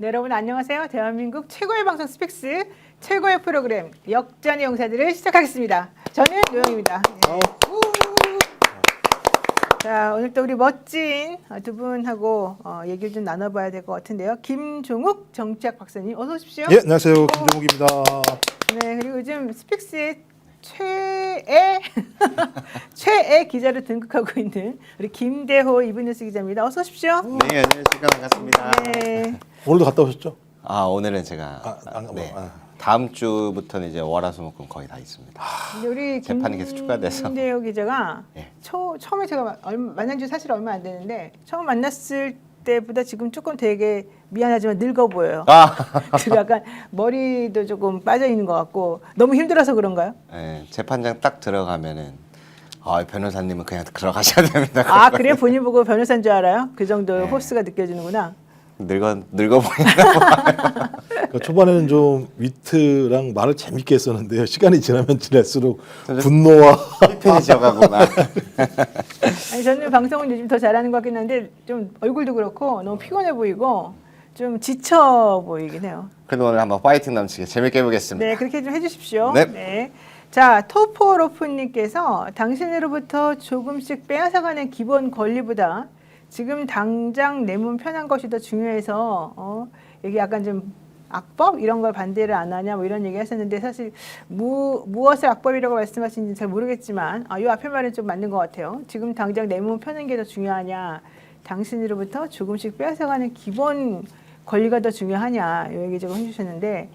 네, 여러분 안녕하세요. 대한민국 최고의 방송 스픽스 최고의 프로그램 역전의 용사들을 시작하겠습니다. 저는 노영입니다. 네. 자, 오늘 또 우리 멋진 두 분하고 얘기를 좀 나눠봐야 될 것 같은데요. 김종욱 정치학 박사님 어서 오십시오. 예, 안녕하세요. 김종욱입니다. 네, 그리고 요즘 스픽스의 최애 기자로 등극하고 있는 우리 김대호 이브뉴스 기자입니다. 어서 오십시오. 네, 안녕하십니까. 반갑습니다. 네. 오늘도 갔다 오셨죠? 오늘은 제가 네. 다음 주부터는 이제 월화수목금 거의 다 있습니다. 근데 우리 재판이 계속 추가돼서. 김대호 기자가 네. 처음에 제가 만난 지 사실 얼마 안 되는데 처음 만났을 때보다 지금 조금 되게 미안하지만 늙어 보여요. 그리고 약간 머리도 조금 빠져 있는 것 같고 너무 힘들어서 그런가요? 네, 재판장 딱 들어가면은 변호사님은 그냥 들어가셔야 됩니다. 그래 본인 보고 변호사인 줄 알아요? 그 정도 네. 호스가 느껴지는구나. 늙어 보인다. 그러니까 초반에는 좀 위트랑 말을 재밌게 했었는데요. 시간이 지나면 지날수록 분노와 편해져가고 막. 아니 저는 방송은 요즘 더 잘하는 것 같긴 한데 좀 얼굴도 그렇고 너무 피곤해 보이고 좀 지쳐 보이긴 해요. 그래도 오늘 한번 파이팅 넘치게 재밌게 해보겠습니다. 네, 그렇게 좀 해주십시오. 네. 자, 토포로프님께서 당신으로부터 조금씩 빼앗아가는 기본 권리보다 지금 당장 내 몸 편한 것이 더 중요해서 이게 약간 좀 악법 이런 걸 반대를 안 하냐 뭐 이런 얘기 하셨는데 사실 무엇을 악법이라고 말씀하시는지 잘 모르겠지만 이 앞에 말은 좀 맞는 것 같아요. 지금 당장 내 몸 편한 게 더 중요하냐 당신으로부터 조금씩 빼앗아가는 기본 권리가 더 중요하냐 이 얘기 좀 해주셨는데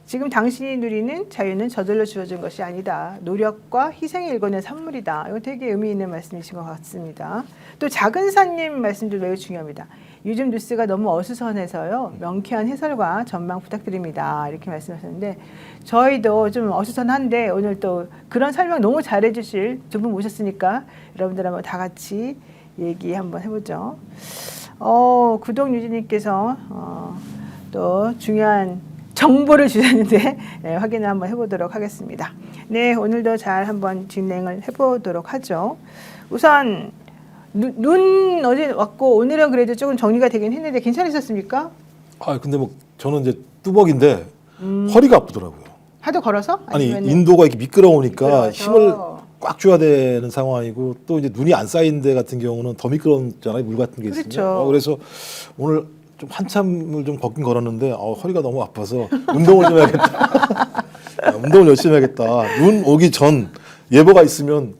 지금 당신이 누리는 자유는 저절로 주어진 것이 아니다. 노력과 희생이 일궈낸 산물이다. 이거 되게 의미 있는 말씀이신 것 같습니다. 또 작은사님 말씀도 매우 중요합니다. 요즘 뉴스가 너무 어수선해서요. 명쾌한 해설과 전망 부탁드립니다. 이렇게 말씀하셨는데 저희도 좀 어수선한데 오늘 또 그런 설명 너무 잘해 주실 두 분 모셨으니까 여러분들 한번 다 같이 얘기 한번 해보죠. 구독유진님께서 또 중요한 정보를 주셨는데 네, 확인을 한번 해보도록 하겠습니다. 네, 오늘도 잘 한번 진행을 해보도록 하죠. 우선 눈 어제 왔고 오늘은 그래도 조금 정리가 되긴 했는데 괜찮으셨습니까? 근데 뭐 저는 이제 뚜벅인데 허리가 아프더라고요. 하도 걸어서? 아니 아니면은 인도가 이렇게 미끄러우니까 미끄러워서. 힘을 꽉 줘야 되는 상황이고 또 이제 눈이 안 쌓인 데 같은 경우는 더 미끄럽잖아요. 물 같은 게 있으면. 그렇죠. 그래서 오늘 좀 한참을 좀 걷긴 걸었는데 허리가 너무 아파서 운동을 좀 해야겠다. 운동을 열심히 해야겠다. 눈 오기 전 예보가 있으면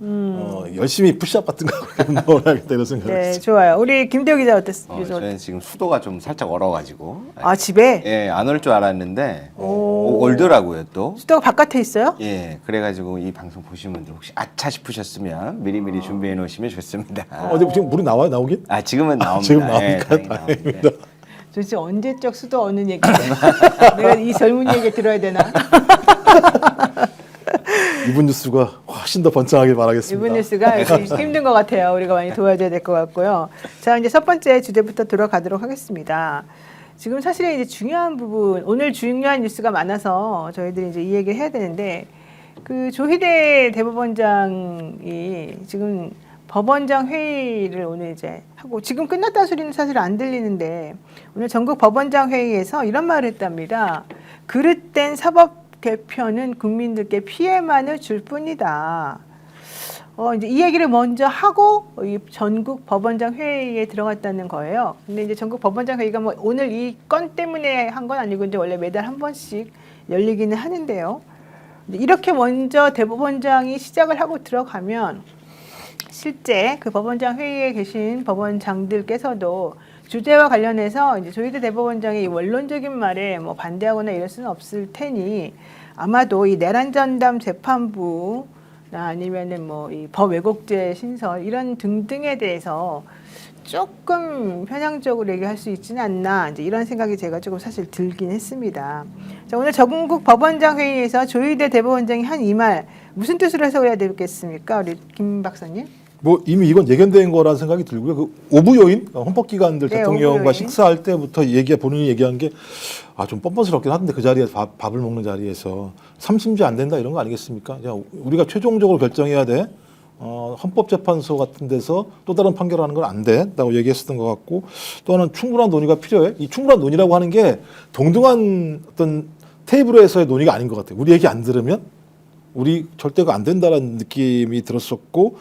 열심히 푸시업 같은 거 하고 운동을 해야겠다 이런 생각을 네, 했어요. 좋아요. 우리 김대호 기자 어땠어요? 저는 지금 수도가 좀 살짝 얼어가지고. 집에? 예, 안 올 줄 알았는데 올더라고요 또. 수도가 바깥에 있어요? 예, 그래가지고 이 방송 보시는 분들 혹시 아차 싶으셨으면 미리미리 준비해 놓으시면 좋습니다. 어디 지금 물이 나오긴? 지금은 나옵니다. 지금 예, 나오니까 당연히 다행입니다. 나오는데. 도대체 언제적 수도 어느 얘기야? 내가 이 젊은 얘기 들어야 되나? 이분 뉴스가 훨씬 더 번창하길 바라겠습니다. 이분 뉴스가 힘든 것 같아요. 우리가 많이 도와줘야 될 것 같고요. 자, 이제 첫 번째 주제부터 들어가도록 하겠습니다. 지금 사실은 이제 중요한 부분, 오늘 중요한 뉴스가 많아서 저희들이 이제 이 얘기를 해야 되는데, 그 조희대 대법원장이 지금 법원장 회의를 오늘 이제 하고, 지금 끝났다는 소리는 사실 안 들리는데, 오늘 전국 법원장 회의에서 이런 말을 했답니다. 그릇된 사법 개편은 국민들께 피해만을 줄 뿐이다. 이제 이 얘기를 먼저 하고 이 전국 법원장 회의에 들어갔다는 거예요. 근데 이제 전국 법원장 회의가 뭐 오늘 이 건 때문에 한 건 아니고 이제 원래 매달 한 번씩 열리기는 하는데요. 이렇게 먼저 대법원장이 시작을 하고 들어가면 실제 그 법원장 회의에 계신 법원장들께서도 주제와 관련해서 이제 조희대 대법원장의 이 원론적인 말에 뭐 반대하거나 이럴 수는 없을 테니 아마도 이 내란 전담 재판부 아니면은 뭐 이 법 왜곡죄 신설 이런 등등에 대해서 조금 편향적으로 얘기할 수 있지는 않나 이제 이런 생각이 제가 조금 사실 들긴 했습니다. 자, 오늘 전국 법원장 회의에서 조희대 대법원장이 한 이 말 무슨 뜻으로 해석해야 되겠습니까, 우리 김 박사님? 뭐 이미 이건 예견된 거라는 생각이 들고요. 그 오부 요인 헌법기관들 네, 대통령과 오부 요인. 식사할 때부터 본인이 얘기한 게 좀 뻔뻔스럽긴 한데 그 자리에 밥을 먹는 자리에서 삼심지 안 된다 이런 거 아니겠습니까? 우리가 최종적으로 결정해야 돼. 헌법재판소 같은 데서 또 다른 판결하는 건 안 된다고 얘기했었던 것 같고 또 하나는 충분한 논의가 필요해. 이 충분한 논의라고 하는 게 동등한 어떤 테이블에서의 논의가 아닌 것 같아요. 우리 얘기 안 들으면 우리 절대가 안 된다라는 느낌이 들었었고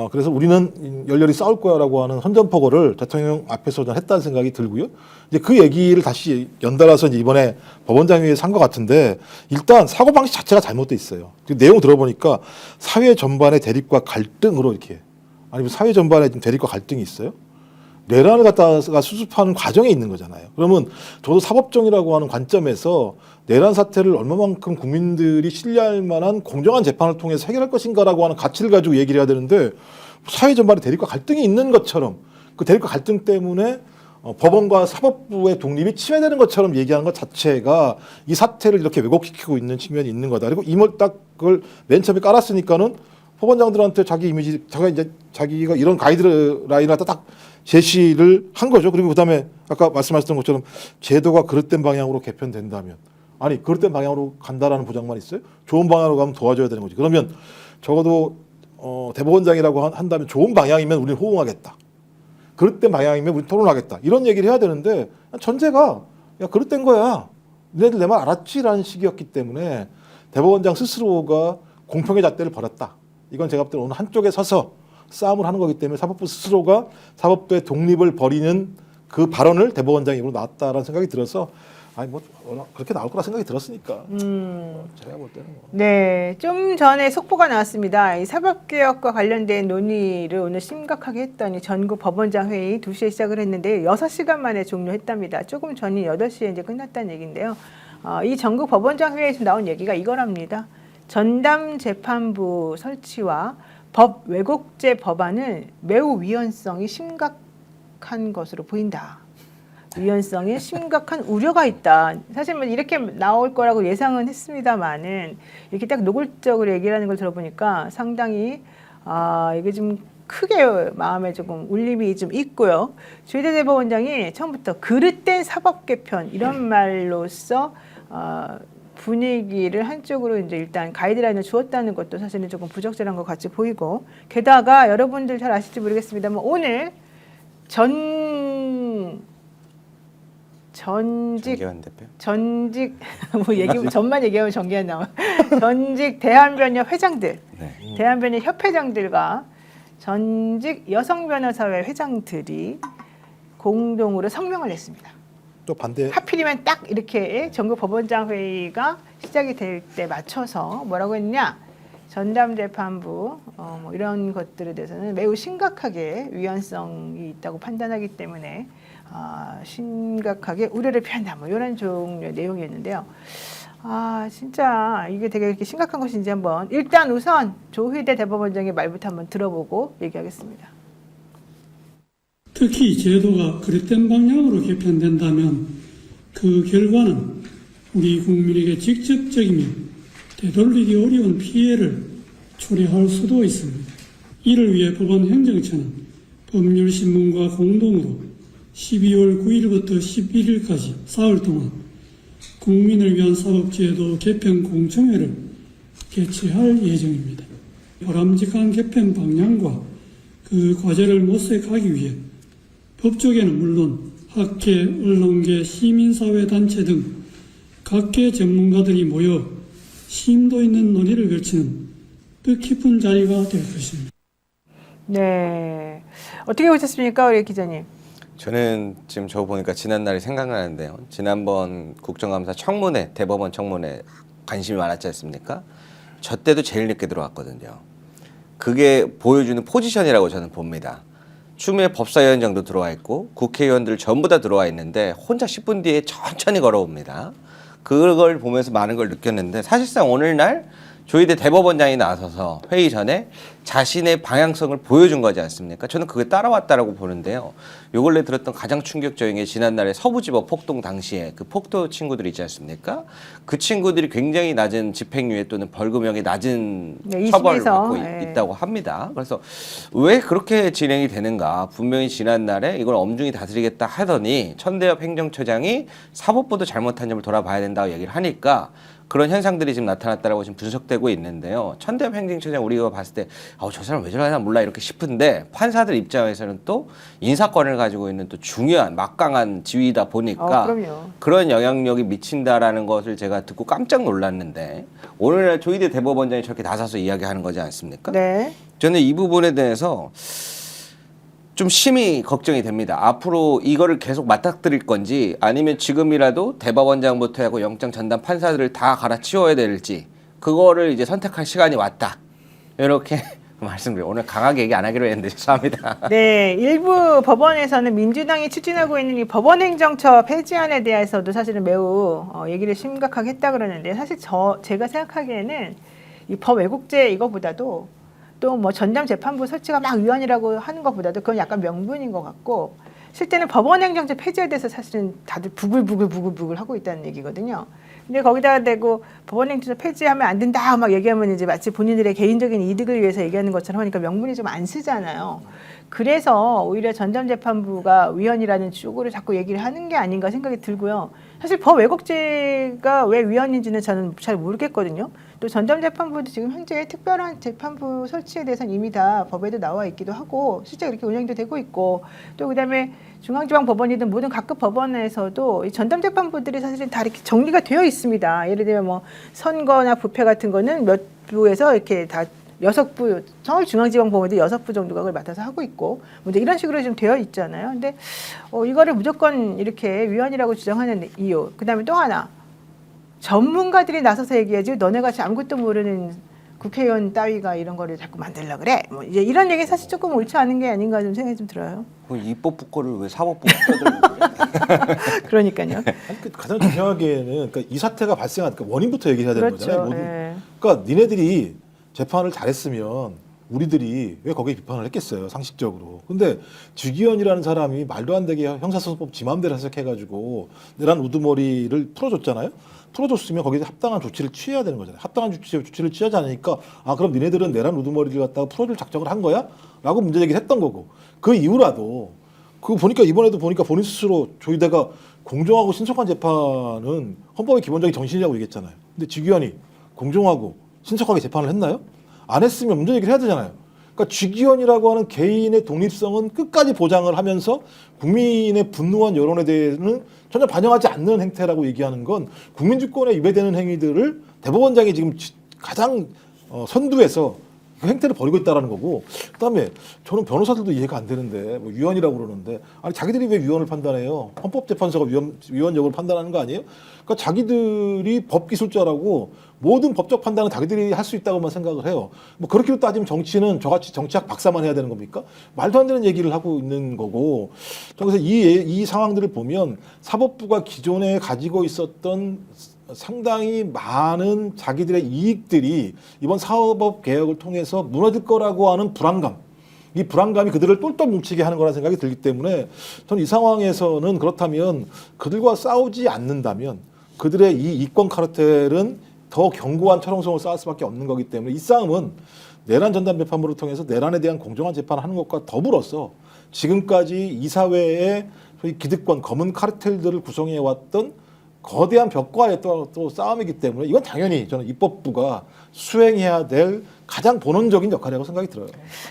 그래서 우리는 열렬히 싸울 거야라고 하는 선전포고를 대통령 앞에서 했다는 생각이 들고요. 이제 그 얘기를 다시 연달아서 이제 이번에 법원장회의에서 한 것 같은데 일단 사고방식 자체가 잘못돼 있어요. 그 내용 들어보니까 사회 전반의 대립과 갈등으로 이렇게 아니면 사회 전반에 좀 대립과 갈등이 있어요. 내란을 갖다가 수습하는 과정에 있는 거잖아요. 그러면 저도 사법정의라고 하는 관점에서 내란 사태를 얼마만큼 국민들이 신뢰할 만한 공정한 재판을 통해서 해결할 것인가라고 하는 가치를 가지고 얘기를 해야 되는데 사회 전반에 대립과 갈등이 있는 것처럼 그 대립과 갈등 때문에 법원과 사법부의 독립이 침해되는 것처럼 얘기하는 것 자체가 이 사태를 이렇게 왜곡시키고 있는 측면이 있는 거다. 그리고 임을 딱 그걸 맨 처음에 깔았으니까는 법원장들한테 자기 이미지, 자기가 이런 가이드라인을 딱 제시를 한 거죠. 그리고 그다음에 아까 말씀하셨던 것처럼 제도가 그릇된 방향으로 개편된다면 아니 그릇된 방향으로 간다라는 보장만 있어요? 좋은 방향으로 가면 도와줘야 되는 거지. 그러면 적어도 대법원장이라고 한다면 좋은 방향이면 우리는 호응하겠다. 그릇된 방향이면 우리 토론하겠다. 이런 얘기를 해야 되는데 전제가 야 그릇된 거야. 너네들 내 말 알았지라는 식이었기 때문에 대법원장 스스로가 공평의 잣대를 벌였다. 이건 제가 볼 때는 어느 한쪽에 서서 싸움을 하는 거기 때문에 사법부 스스로가 사법부의 독립을 버리는 그 발언을 대법원장 입으로 나왔다라는 생각이 들어서 아니 뭐 그렇게 나올 거라 생각이 들었으니까 제가 볼 때는 뭐. 네, 좀 전에 속보가 나왔습니다. 이 사법개혁과 관련된 논의를 오늘 심각하게 했더니 전국 법원장 회의 2시에 시작을 했는데 6시간 만에 종료했답니다. 조금 전인 8시에 이제 끝났다는 얘기인데요. 이 전국 법원장 회의에서 나온 얘기가 이거랍니다. 전담재판부 설치와 법 왜곡죄 법안은 매우 위헌성이 심각한 것으로 보인다. 위헌성에 심각한 우려가 있다. 사실 뭐 이렇게 나올 거라고 예상은 했습니다만은 이렇게 딱 노골적으로 얘기를 하는 걸 들어보니까 상당히 이게 좀 크게 마음에 조금 울림이 좀 있고요. 조희대 대법원장이 처음부터 그릇된 사법 개편 이런 말로써 분위기를 한쪽으로 이제 일단 가이드라인을 주었다는 것도 사실은 조금 부적절한 것 같이 보이고 게다가 여러분들 잘 아실지 모르겠습니다만 오늘 정기환 대표. 전직 뭐 얘기 전만 얘기하면 정기환 나와. 전직 대한변협 회장들, 네. 대한변협 협회장들과 전직 여성변호사회 회장들이 공동으로 성명을 냈습니다. 또 반대 하필이면 딱 이렇게 전국 법원장 회의가 시작이 될 때 맞춰서 뭐라고 했냐? 전담재판부 뭐 이런 것들에 대해서는 매우 심각하게 위헌성이 있다고 판단하기 때문에 심각하게 우려를 표한다. 뭐 이런 종류의 내용이었는데요. 진짜 이게 되게 이렇게 심각한 것인지 한번 일단 우선 조희대 대법원장의 말부터 한번 들어보고 얘기하겠습니다. 특히 제도가 그릇된 방향으로 개편된다면 그 결과는 우리 국민에게 직접적이며 되돌리기 어려운 피해를 초래할 수도 있습니다. 이를 위해 법원 행정처는 법률신문과 공동으로 12월 9일부터 11일까지 사흘 동안 국민을 위한 사법제도 개편 공청회를 개최할 예정입니다. 바람직한 개편 방향과 그 과제를 모색하기 위해 법조계는 물론 학계, 언론계, 시민사회단체 등 각계 전문가들이 모여 심도 있는 논의를 걸치는 뜻깊은 자리가 될 것입니다. 네, 어떻게 보셨습니까, 우리 기자님? 저는 지금 저거 보니까 지난날이 생각나는데요. 지난번 국정감사 청문회, 대법원 청문회 관심이 많았지 않습니까? 저 때도 제일 늦게 들어왔거든요. 그게 보여주는 포지션이라고 저는 봅니다. 추미애 법사위원장도 들어와 있고 국회의원들 전부 다 들어와 있는데 혼자 10분 뒤에 천천히 걸어옵니다. 그걸 보면서 많은 걸 느꼈는데 사실상 오늘날 조희대 대법원장이 나서서 회의 전에 자신의 방향성을 보여준 거지 않습니까? 저는 그게 따라왔다라고 보는데요. 요 근래 들었던 가장 충격적인 게 지난날에 서부지법 폭동 당시에 그 폭도 친구들 있지 않습니까? 그 친구들이 굉장히 낮은 집행유예 또는 벌금형이 낮은 네, 처벌을 20에서, 받고 네. 있다고 합니다. 그래서 왜 그렇게 진행이 되는가? 분명히 지난날에 이걸 엄중히 다스리겠다 하더니 천대엽 행정처장이 사법부도 잘못한 점을 돌아봐야 된다고 얘기를 하니까 그런 현상들이 지금 나타났다라고 지금 분석되고 지속되고 있는데요. 천대엽 행정처장 우리가 봤을 때 저 사람 왜 저러나 몰라 이렇게 싶은데 판사들 입장에서는 또 인사권을 가지고 있는 또 중요한 막강한 지위다 보니까 그럼요. 그런 영향력이 미친다라는 것을 제가 듣고 깜짝 놀랐는데 오늘 조희대 대법원장이 저렇게 나서서 이야기하는 거지 않습니까? 네. 저는 이 부분에 대해서 좀 심히 걱정이 됩니다. 앞으로 이거를 계속 맞닥뜨릴 건지 아니면 지금이라도 대법원장부터 하고 영장 전담 판사들을 다 갈아치워야 될지 그거를 이제 선택할 시간이 왔다. 이렇게 말씀드려요. 오늘 강하게 얘기 안 하기로 했는데 죄송합니다. 네, 일부 법원에서는 민주당이 추진하고 있는 이 법원행정처 폐지안에 대해서도 사실은 매우 얘기를 심각하게 했다 그러는데 사실 제가 생각하기에는 이 법 왜곡죄 이거보다도 또 뭐 전담 재판부 설치가 막 위헌이라고 하는 것보다도 그건 약간 명분인 것 같고 실제는 법원행정처 폐지에 대해서 사실은 다들 부글부글 하고 있다는 얘기거든요. 근데 거기다가 대고 법원행정처 폐지하면 안 된다 막 얘기하면 이제 마치 본인들의 개인적인 이득을 위해서 얘기하는 것처럼 하니까 명분이 좀 안 쓰잖아요. 그래서 오히려 전담재판부가 위헌이라는 쪽으로 자꾸 얘기를 하는 게 아닌가 생각이 들고요. 사실 법 왜곡죄가 왜 위헌인지는 저는 잘 모르겠거든요. 또 전담재판부도 지금 현재 특별한 재판부 설치에 대해서는 이미 다 법에도 나와 있기도 하고 실제 그렇게 운영도 되고 있고 또 그다음에 중앙지방법원이든 모든 각급 법원에서도 이 전담재판부들이 사실은 다 이렇게 정리가 되어 있습니다. 예를 들면 뭐 선거나 부패 같은 거는 몇 부에서 이렇게 다 6부, 서울중앙지방법원도 6부 정도가 그걸 맡아서 하고 있고, 뭐 이제 이런 식으로 좀 되어 있잖아요. 근데 이거를 무조건 이렇게 위헌이라고 주장하는 이유. 그 다음에 또 하나, 전문가들이 나서서 얘기하지, 너네같이 아무것도 모르는 국회의원 따위가 이런 거를 자꾸 만들려고 그래. 뭐 이제 이런 얘기 사실 조금 옳지 않은 게 아닌가 좀 생각이 좀 들어요. 그 입법부 거를 왜 사법부가 껴들고 그래? 그러니까요. 아니, 가장 중요하게는 그러니까 이 사태가 발생한 그러니까 원인부터 얘기해야 되는 그렇죠. 거잖아요. 네. 그러니까 니네들이 재판을 잘했으면 우리들이 왜 거기에 비판을 했겠어요, 상식적으로. 근데 주기현이라는 사람이 말도 안 되게 형사소송법 지 맘대로 해석해가지고 내란 우두머리를 풀어줬잖아요. 풀어줬으면 거기에 합당한 조치를 취해야 되는 거잖아요. 합당한 조치를 취하지 않으니까 그럼 니네들은 내란 우두머리를 갖다가 풀어줄 작정을 한 거야? 라고 문제 제기를 했던 거고 그 이후라도 그거 보니까 이번에도 보니까 본인 스스로 조희대가 공정하고 신속한 재판은 헌법의 기본적인 정신이라고 얘기했잖아요. 근데 주기현이 공정하고 신속하게 재판을 했나요? 안 했으면 문제 제기를 해야 되잖아요. 그러니까 주기현이라고 하는 개인의 독립성은 끝까지 보장을 하면서 국민의 분노한 여론에 대해서는 전혀 반영하지 않는 행태라고 얘기하는 건 국민주권에 위배되는 행위들을 대법원장이 지금 가장 선두에서 그 행태를 벌이고 있다는 거고 그다음에 저는 변호사들도 이해가 안 되는데 뭐 위헌이라고 그러는데 아니 자기들이 왜 위헌을 판단해요? 헌법재판소가 위헌 여부를 판단하는 거 아니에요? 그러니까 자기들이 법기술자라고 모든 법적 판단은 자기들이 할 수 있다고만 생각을 해요. 뭐 그렇게 따지면 정치는 저같이 정치학 박사만 해야 되는 겁니까? 말도 안 되는 얘기를 하고 있는 거고 그래서 이 상황들을 보면 사법부가 기존에 가지고 있었던 상당히 많은 자기들의 이익들이 이번 사법 개혁을 통해서 무너질 거라고 하는 불안감, 이 불안감이 그들을 똘똘 뭉치게 하는 거라는 생각이 들기 때문에 저는 이 상황에서는 그렇다면 그들과 싸우지 않는다면 그들의 이 이권 카르텔은 더 견고한 철옹성을 쌓을 수밖에 없는 거기 때문에 이 싸움은 내란 전담 재판부를 통해서 내란에 대한 공정한 재판을 하는 것과 더불어서 지금까지 이 사회의 소위 기득권, 검은 카르텔들을 구성해 왔던 거대한 벽과의 또 싸움이기 때문에 이건 당연히 저는 입법부가 수행해야 될 가장 본원적인 역할이라고 생각이 들어요.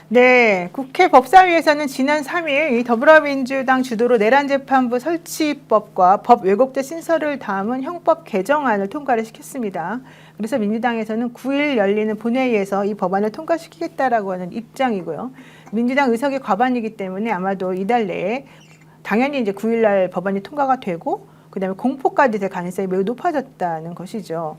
네, 국회 법사위에서는 지난 3일 이 더불어민주당 주도로 내란재판부 설치법과 법 왜곡죄 신설을 담은 형법 개정안을 통과를 시켰습니다. 그래서 민주당에서는 9일 열리는 본회의에서 이 법안을 통과시키겠다라고 하는 입장이고요. 민주당 의석이 과반이기 때문에 아마도 이달 내에 당연히 이제 9일 날 법안이 통과가 되고 그다음에 공포까지 될 가능성이 매우 높아졌다는 것이죠.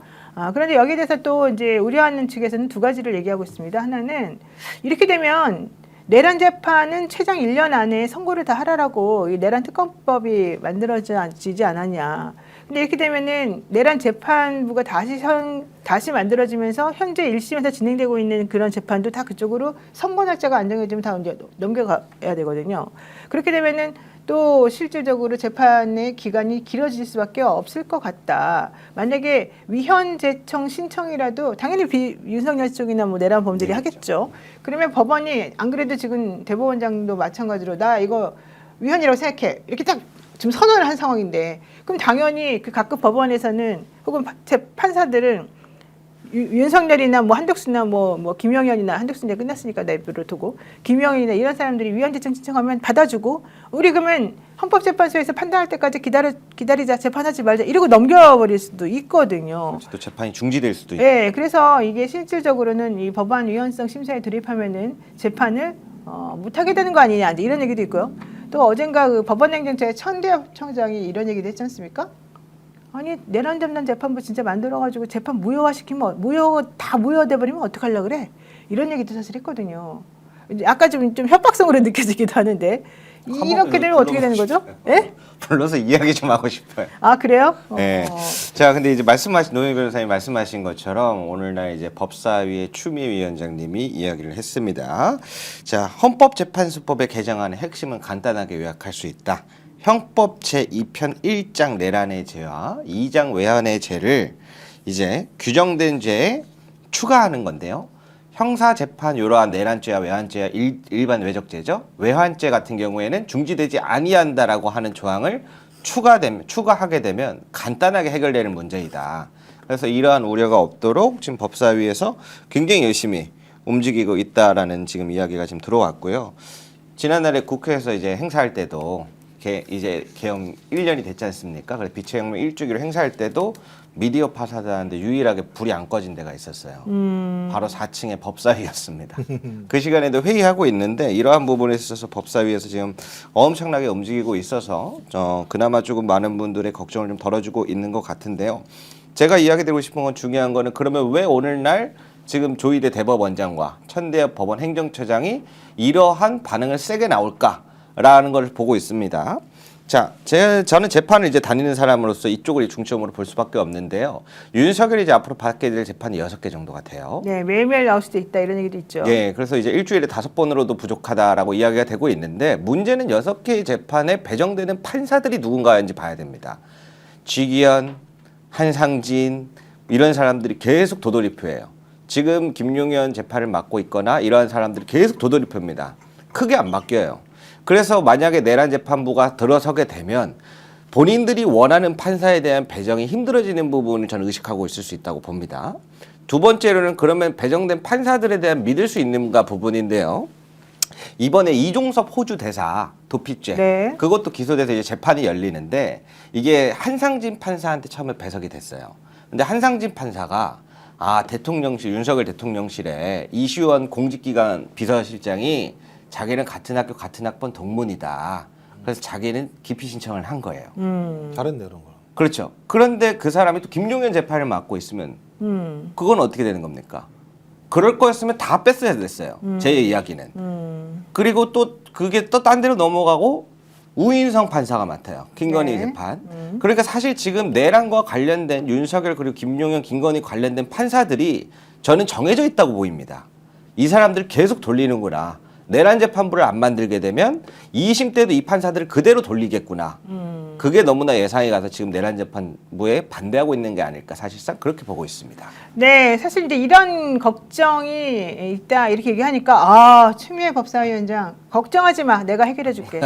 그런데 여기에 대해서 또 이제 우려하는 측에서는 두 가지를 얘기하고 있습니다. 하나는 이렇게 되면 내란 재판은 최장 1년 안에 선고를 다 하라라고 이 내란 특검법이 만들어지지 않았냐. 근데 이렇게 되면은 내란 재판부가 다시 만들어지면서 현재 1심에서 진행되고 있는 그런 재판도 다 그쪽으로 선고 날짜가 안정해지면 다 이제 넘겨가야 되거든요. 그렇게 되면은 또 실질적으로 재판의 기간이 길어질 수밖에 없을 것 같다. 만약에 위헌 재청 신청이라도 당연히 윤석열 쪽이나 뭐 내란 범죄들이 하겠죠. 그러면 법원이 안 그래도 지금 대법원장도 마찬가지로 나 이거 위헌이라고 생각해. 이렇게 딱 지금 선언을 한 상황인데 그럼 당연히 그 각급 법원에서는 혹은 판사들은 윤석열이나 뭐 한덕수나 뭐 김영현이나 한덕수 이제 끝났으니까 내부를 두고 김영현이나 이런 사람들이 위헌재청 신청하면 받아주고 우리 그러면 헌법재판소에서 판단할 때까지 기다리자 재판하지 말자 이러고 넘겨버릴 수도 있거든요. 또 재판이 중지될 수도 있고. 네, 그래서 이게 실질적으로는 이 법안 위헌성 심사에 돌입하면은 재판을 못하게 되는 거 아니냐 이제 이런 얘기도 있고요. 또 어젠가 그 법원행정처의 천대엽 청장이 이런 얘기도 했지 않습니까? 아니 내란 전담 재판부 진짜 만들어가지고 재판 무효화시키면 다 무효돼 버리면 어떡하려 그래? 이런 얘기도 사실 했거든요. 이제 아까 좀 협박성으로 느껴지기도 하는데 이렇게 되면 어떻게 되는 거죠? 예? 불러서 이야기 좀 하고 싶어요. 아 그래요? 네. 자, 근데 이제 노영희 변호사님 말씀하신 것처럼 오늘날 이제 법사위의 추미애 위원장님이 이야기를 했습니다. 자, 헌법재판소법의 개정안의 핵심은 간단하게 요약할 수 있다. 형법 제2편 1장 내란의 죄와 2장 외환의 죄를 이제 규정된 죄에 추가하는 건데요. 형사재판 이러한 내란죄와 외환죄와 일반 외적죄죠. 외환죄 같은 경우에는 중지되지 아니한다라고 하는 조항을 추가하게 되면 간단하게 해결되는 문제이다. 그래서 이러한 우려가 없도록 지금 법사위에서 굉장히 열심히 움직이고 있다라는 지금 이야기가 지금 들어왔고요. 지난날에 국회에서 이제 행사할 때도 이제 개엄 1년이 됐지 않습니까? 그래서 비체혁명 1주기로 행사할 때도 미디어 파사드하는데 유일하게 불이 안 꺼진 데가 있었어요. 바로 4층의 법사위였습니다. 그 시간에도 회의하고 있는데 이러한 부분에 있어서 법사위에서 지금 엄청나게 움직이고 있어서 그나마 조금 많은 분들의 걱정을 좀 덜어주고 있는 것 같은데요. 제가 이야기드리고 싶은 건 중요한 거는 그러면 왜 오늘날 지금 조희대 대법원장과 천대엽 법원 행정처장이 이러한 반응을 세게 나올까라는 걸 보고 있습니다. 자, 저는 재판을 이제 다니는 사람으로서 이쪽을 중점으로 볼 수밖에 없는데요. 윤석열이 이제 앞으로 받게 될 재판이 6개 정도 같아요. 네, 매일매일 나올 수도 있다 이런 얘기도 있죠. 예, 그래서 이제 일주일에 5번으로도 부족하다라고 이야기가 되고 있는데 문제는 6개의 재판에 배정되는 판사들이 누군가인지 봐야 됩니다. 쥐기현, 한상진 이런 사람들이 계속 도돌이표예요. 지금 김용현 재판을 맡고 있거나 이러한 사람들이 계속 도돌이표입니다. 크게 안 바뀌어요. 그래서 만약에 내란 재판부가 들어서게 되면 본인들이 원하는 판사에 대한 배정이 힘들어지는 부분을 저는 의식하고 있을 수 있다고 봅니다. 두 번째로는 그러면 배정된 판사들에 대한 믿을 수 있는가 부분인데요. 이번에 이종섭 호주 대사 도피죄 네. 그것도 기소돼서 이제 재판이 열리는데 이게 한상진 판사한테 처음에 배석이 됐어요. 근데 한상진 판사가 대통령실 윤석열 대통령실에 이시원 공직기관 비서실장이 자기는 같은 학교 같은 학번 동문이다. 그래서 자기는 기피 신청을 한 거예요. 잘했네 그런 거. 그렇죠. 그런데 그 사람이 또 김용현 재판을 맡고 있으면 그건 어떻게 되는 겁니까? 그럴 거였으면 다 뺐어야 됐어요. 제 이야기는. 그리고 또 그게 또 딴 데로 넘어가고 우인성 판사가 맡아요. 김건희 네. 재판. 그러니까 사실 지금 내란과 관련된 윤석열 그리고 김용현, 김건희 관련된 판사들이 저는 정해져 있다고 보입니다. 이 사람들 계속 돌리는구나. 내란 재판부를 안 만들게 되면 2심 때도 이 판사들을 그대로 돌리겠구나. 그게 너무나 예상이 가서 지금 내란 재판부에 반대하고 있는 게 아닐까 사실상 그렇게 보고 있습니다. 네, 사실 이제 이런 걱정이 있다 이렇게 얘기하니까 추미애 법사위원장 걱정하지 마, 내가 해결해줄게.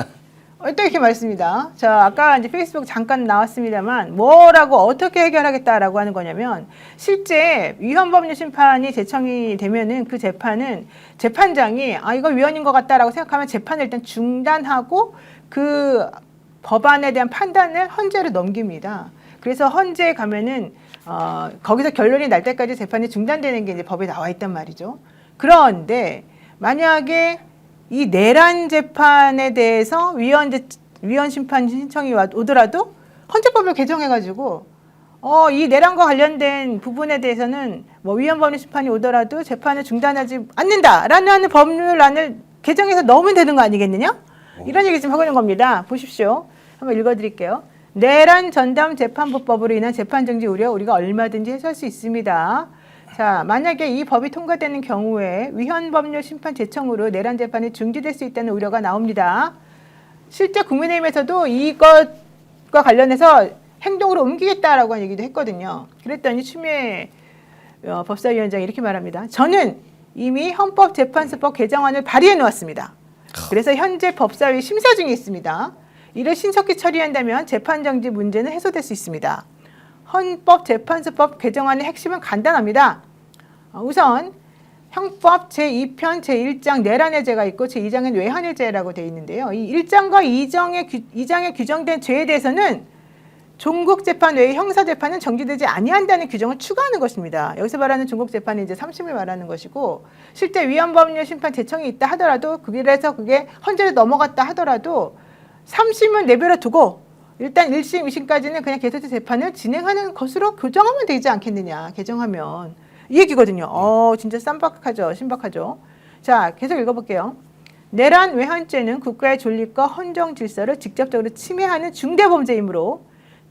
또 이렇게 말씀입니다. 자, 아까 이제 페이스북 잠깐 나왔습니다만 뭐라고 어떻게 해결하겠다라고 하는 거냐면 실제 위헌법률 심판이 제청이 되면은 그 재판은 재판장이 이거 위헌인 것 같다라고 생각하면 재판을 일단 중단하고 그 법안에 대한 판단을 헌재로 넘깁니다. 그래서 헌재에 가면은 거기서 결론이 날 때까지 재판이 중단되는 게 이제 법에 나와 있단 말이죠. 그런데 만약에 이 내란 재판에 대해서 위헌 심판 신청이 오더라도 헌재법을 개정해가지고 이 내란과 관련된 부분에 대해서는 뭐 위헌법률 심판이 오더라도 재판을 중단하지 않는다라는 법률안을 개정해서 넣으면 되는 거 아니겠느냐? 이런 얘기 좀 하고 있는 겁니다. 보십시오. 한번 읽어드릴게요. 내란 전담 재판부법으로 인한 재판 정지 우려 우리가 얼마든지 해소할 수 있습니다. 자, 만약에 이 법이 통과되는 경우에 위헌법률 심판 제청으로 내란 재판이 중지될 수 있다는 우려가 나옵니다. 실제 국민의힘에서도 이것과 관련해서 행동으로 옮기겠다라고 한 얘기도 했거든요. 그랬더니 추미애 법사위원장이 이렇게 말합니다. 저는 이미 헌법재판소법 개정안을 발의해 놓았습니다. 그래서 현재 법사위 심사 중에 있습니다. 이를 신속히 처리한다면 재판 정지 문제는 해소될 수 있습니다. 헌법재판소법 개정안의 핵심은 간단합니다. 우선 형법 제2편 제1장 내란해제가 있고 제2장엔 외환해제라고 되어 있는데요. 이 1장과 2장에 규정된 죄에 대해서는 종국재판 외의 형사재판은 정지되지 아니한다는 규정을 추가하는 것입니다. 여기서 말하는 종국재판이 이제 3심을 말하는 것이고 실제 위헌법률 심판 제청이 있다 하더라도 그래서 그게 헌재로 넘어갔다 하더라도 3심은 내버려 두고 일단 1심, 2심까지는 그냥 계속해서 재판을 진행하는 것으로 규정하면 되지 않겠느냐. 개정하면. 이 얘기거든요. 진짜 쌈박하죠. 신박하죠. 자, 계속 읽어볼게요. 내란 외환죄는 국가의 존립과 헌정 질서를 직접적으로 침해하는 중대범죄이므로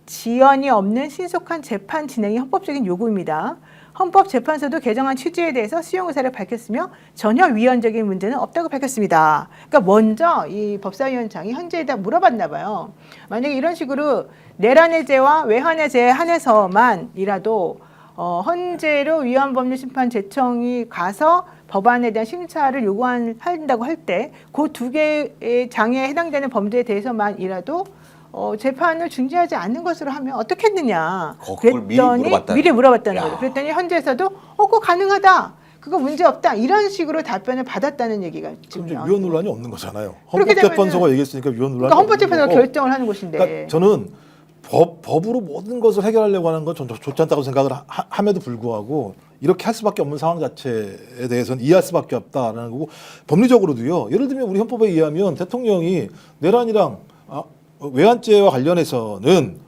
지연이 없는 신속한 재판 진행이 헌법적인 요구입니다. 헌법재판소도 개정안 취지에 대해서 수용 의사를 밝혔으며 전혀 위헌적인 문제는 없다고 밝혔습니다. 그러니까 먼저 이 법사위원장이 헌재에다 물어봤나 봐요. 만약에 이런 식으로 내란해제와 외환해제에 한해서만이라도 헌재로 위헌법률 심판 제청이 가서 법안에 대한 심사를 요구한다고 할 때 그 두 개의 장에 해당되는 범죄에 대해서만이라도 재판을 중지하지 않는 것으로 하면 어떻겠느냐. 그걸 미리 물어봤다는 야. 거죠. 그랬더니 헌재에서도 그거 가능하다. 그거 문제 없다. 이런 식으로 답변을 받았다는 얘기가 지금 이제 나오는 위헌 거예요. 논란이 없는 거잖아요. 그렇게 헌법재판소가 얘기했으니까 위헌 논란이 그러니까 헌법재판소가 없는 거고. 결정을 하는 곳인데. 그러니까 저는 법으로 모든 것을 해결하려고 하는 건 전 좋지 않다고 생각을 함에도 불구하고 이렇게 할 수밖에 없는 상황 자체에 대해서는 이해할 수밖에 없다라는 거고 법리적으로도요. 예를 들면 우리 헌법에 의하면 대통령이 내란이랑 외환죄와 관련해서는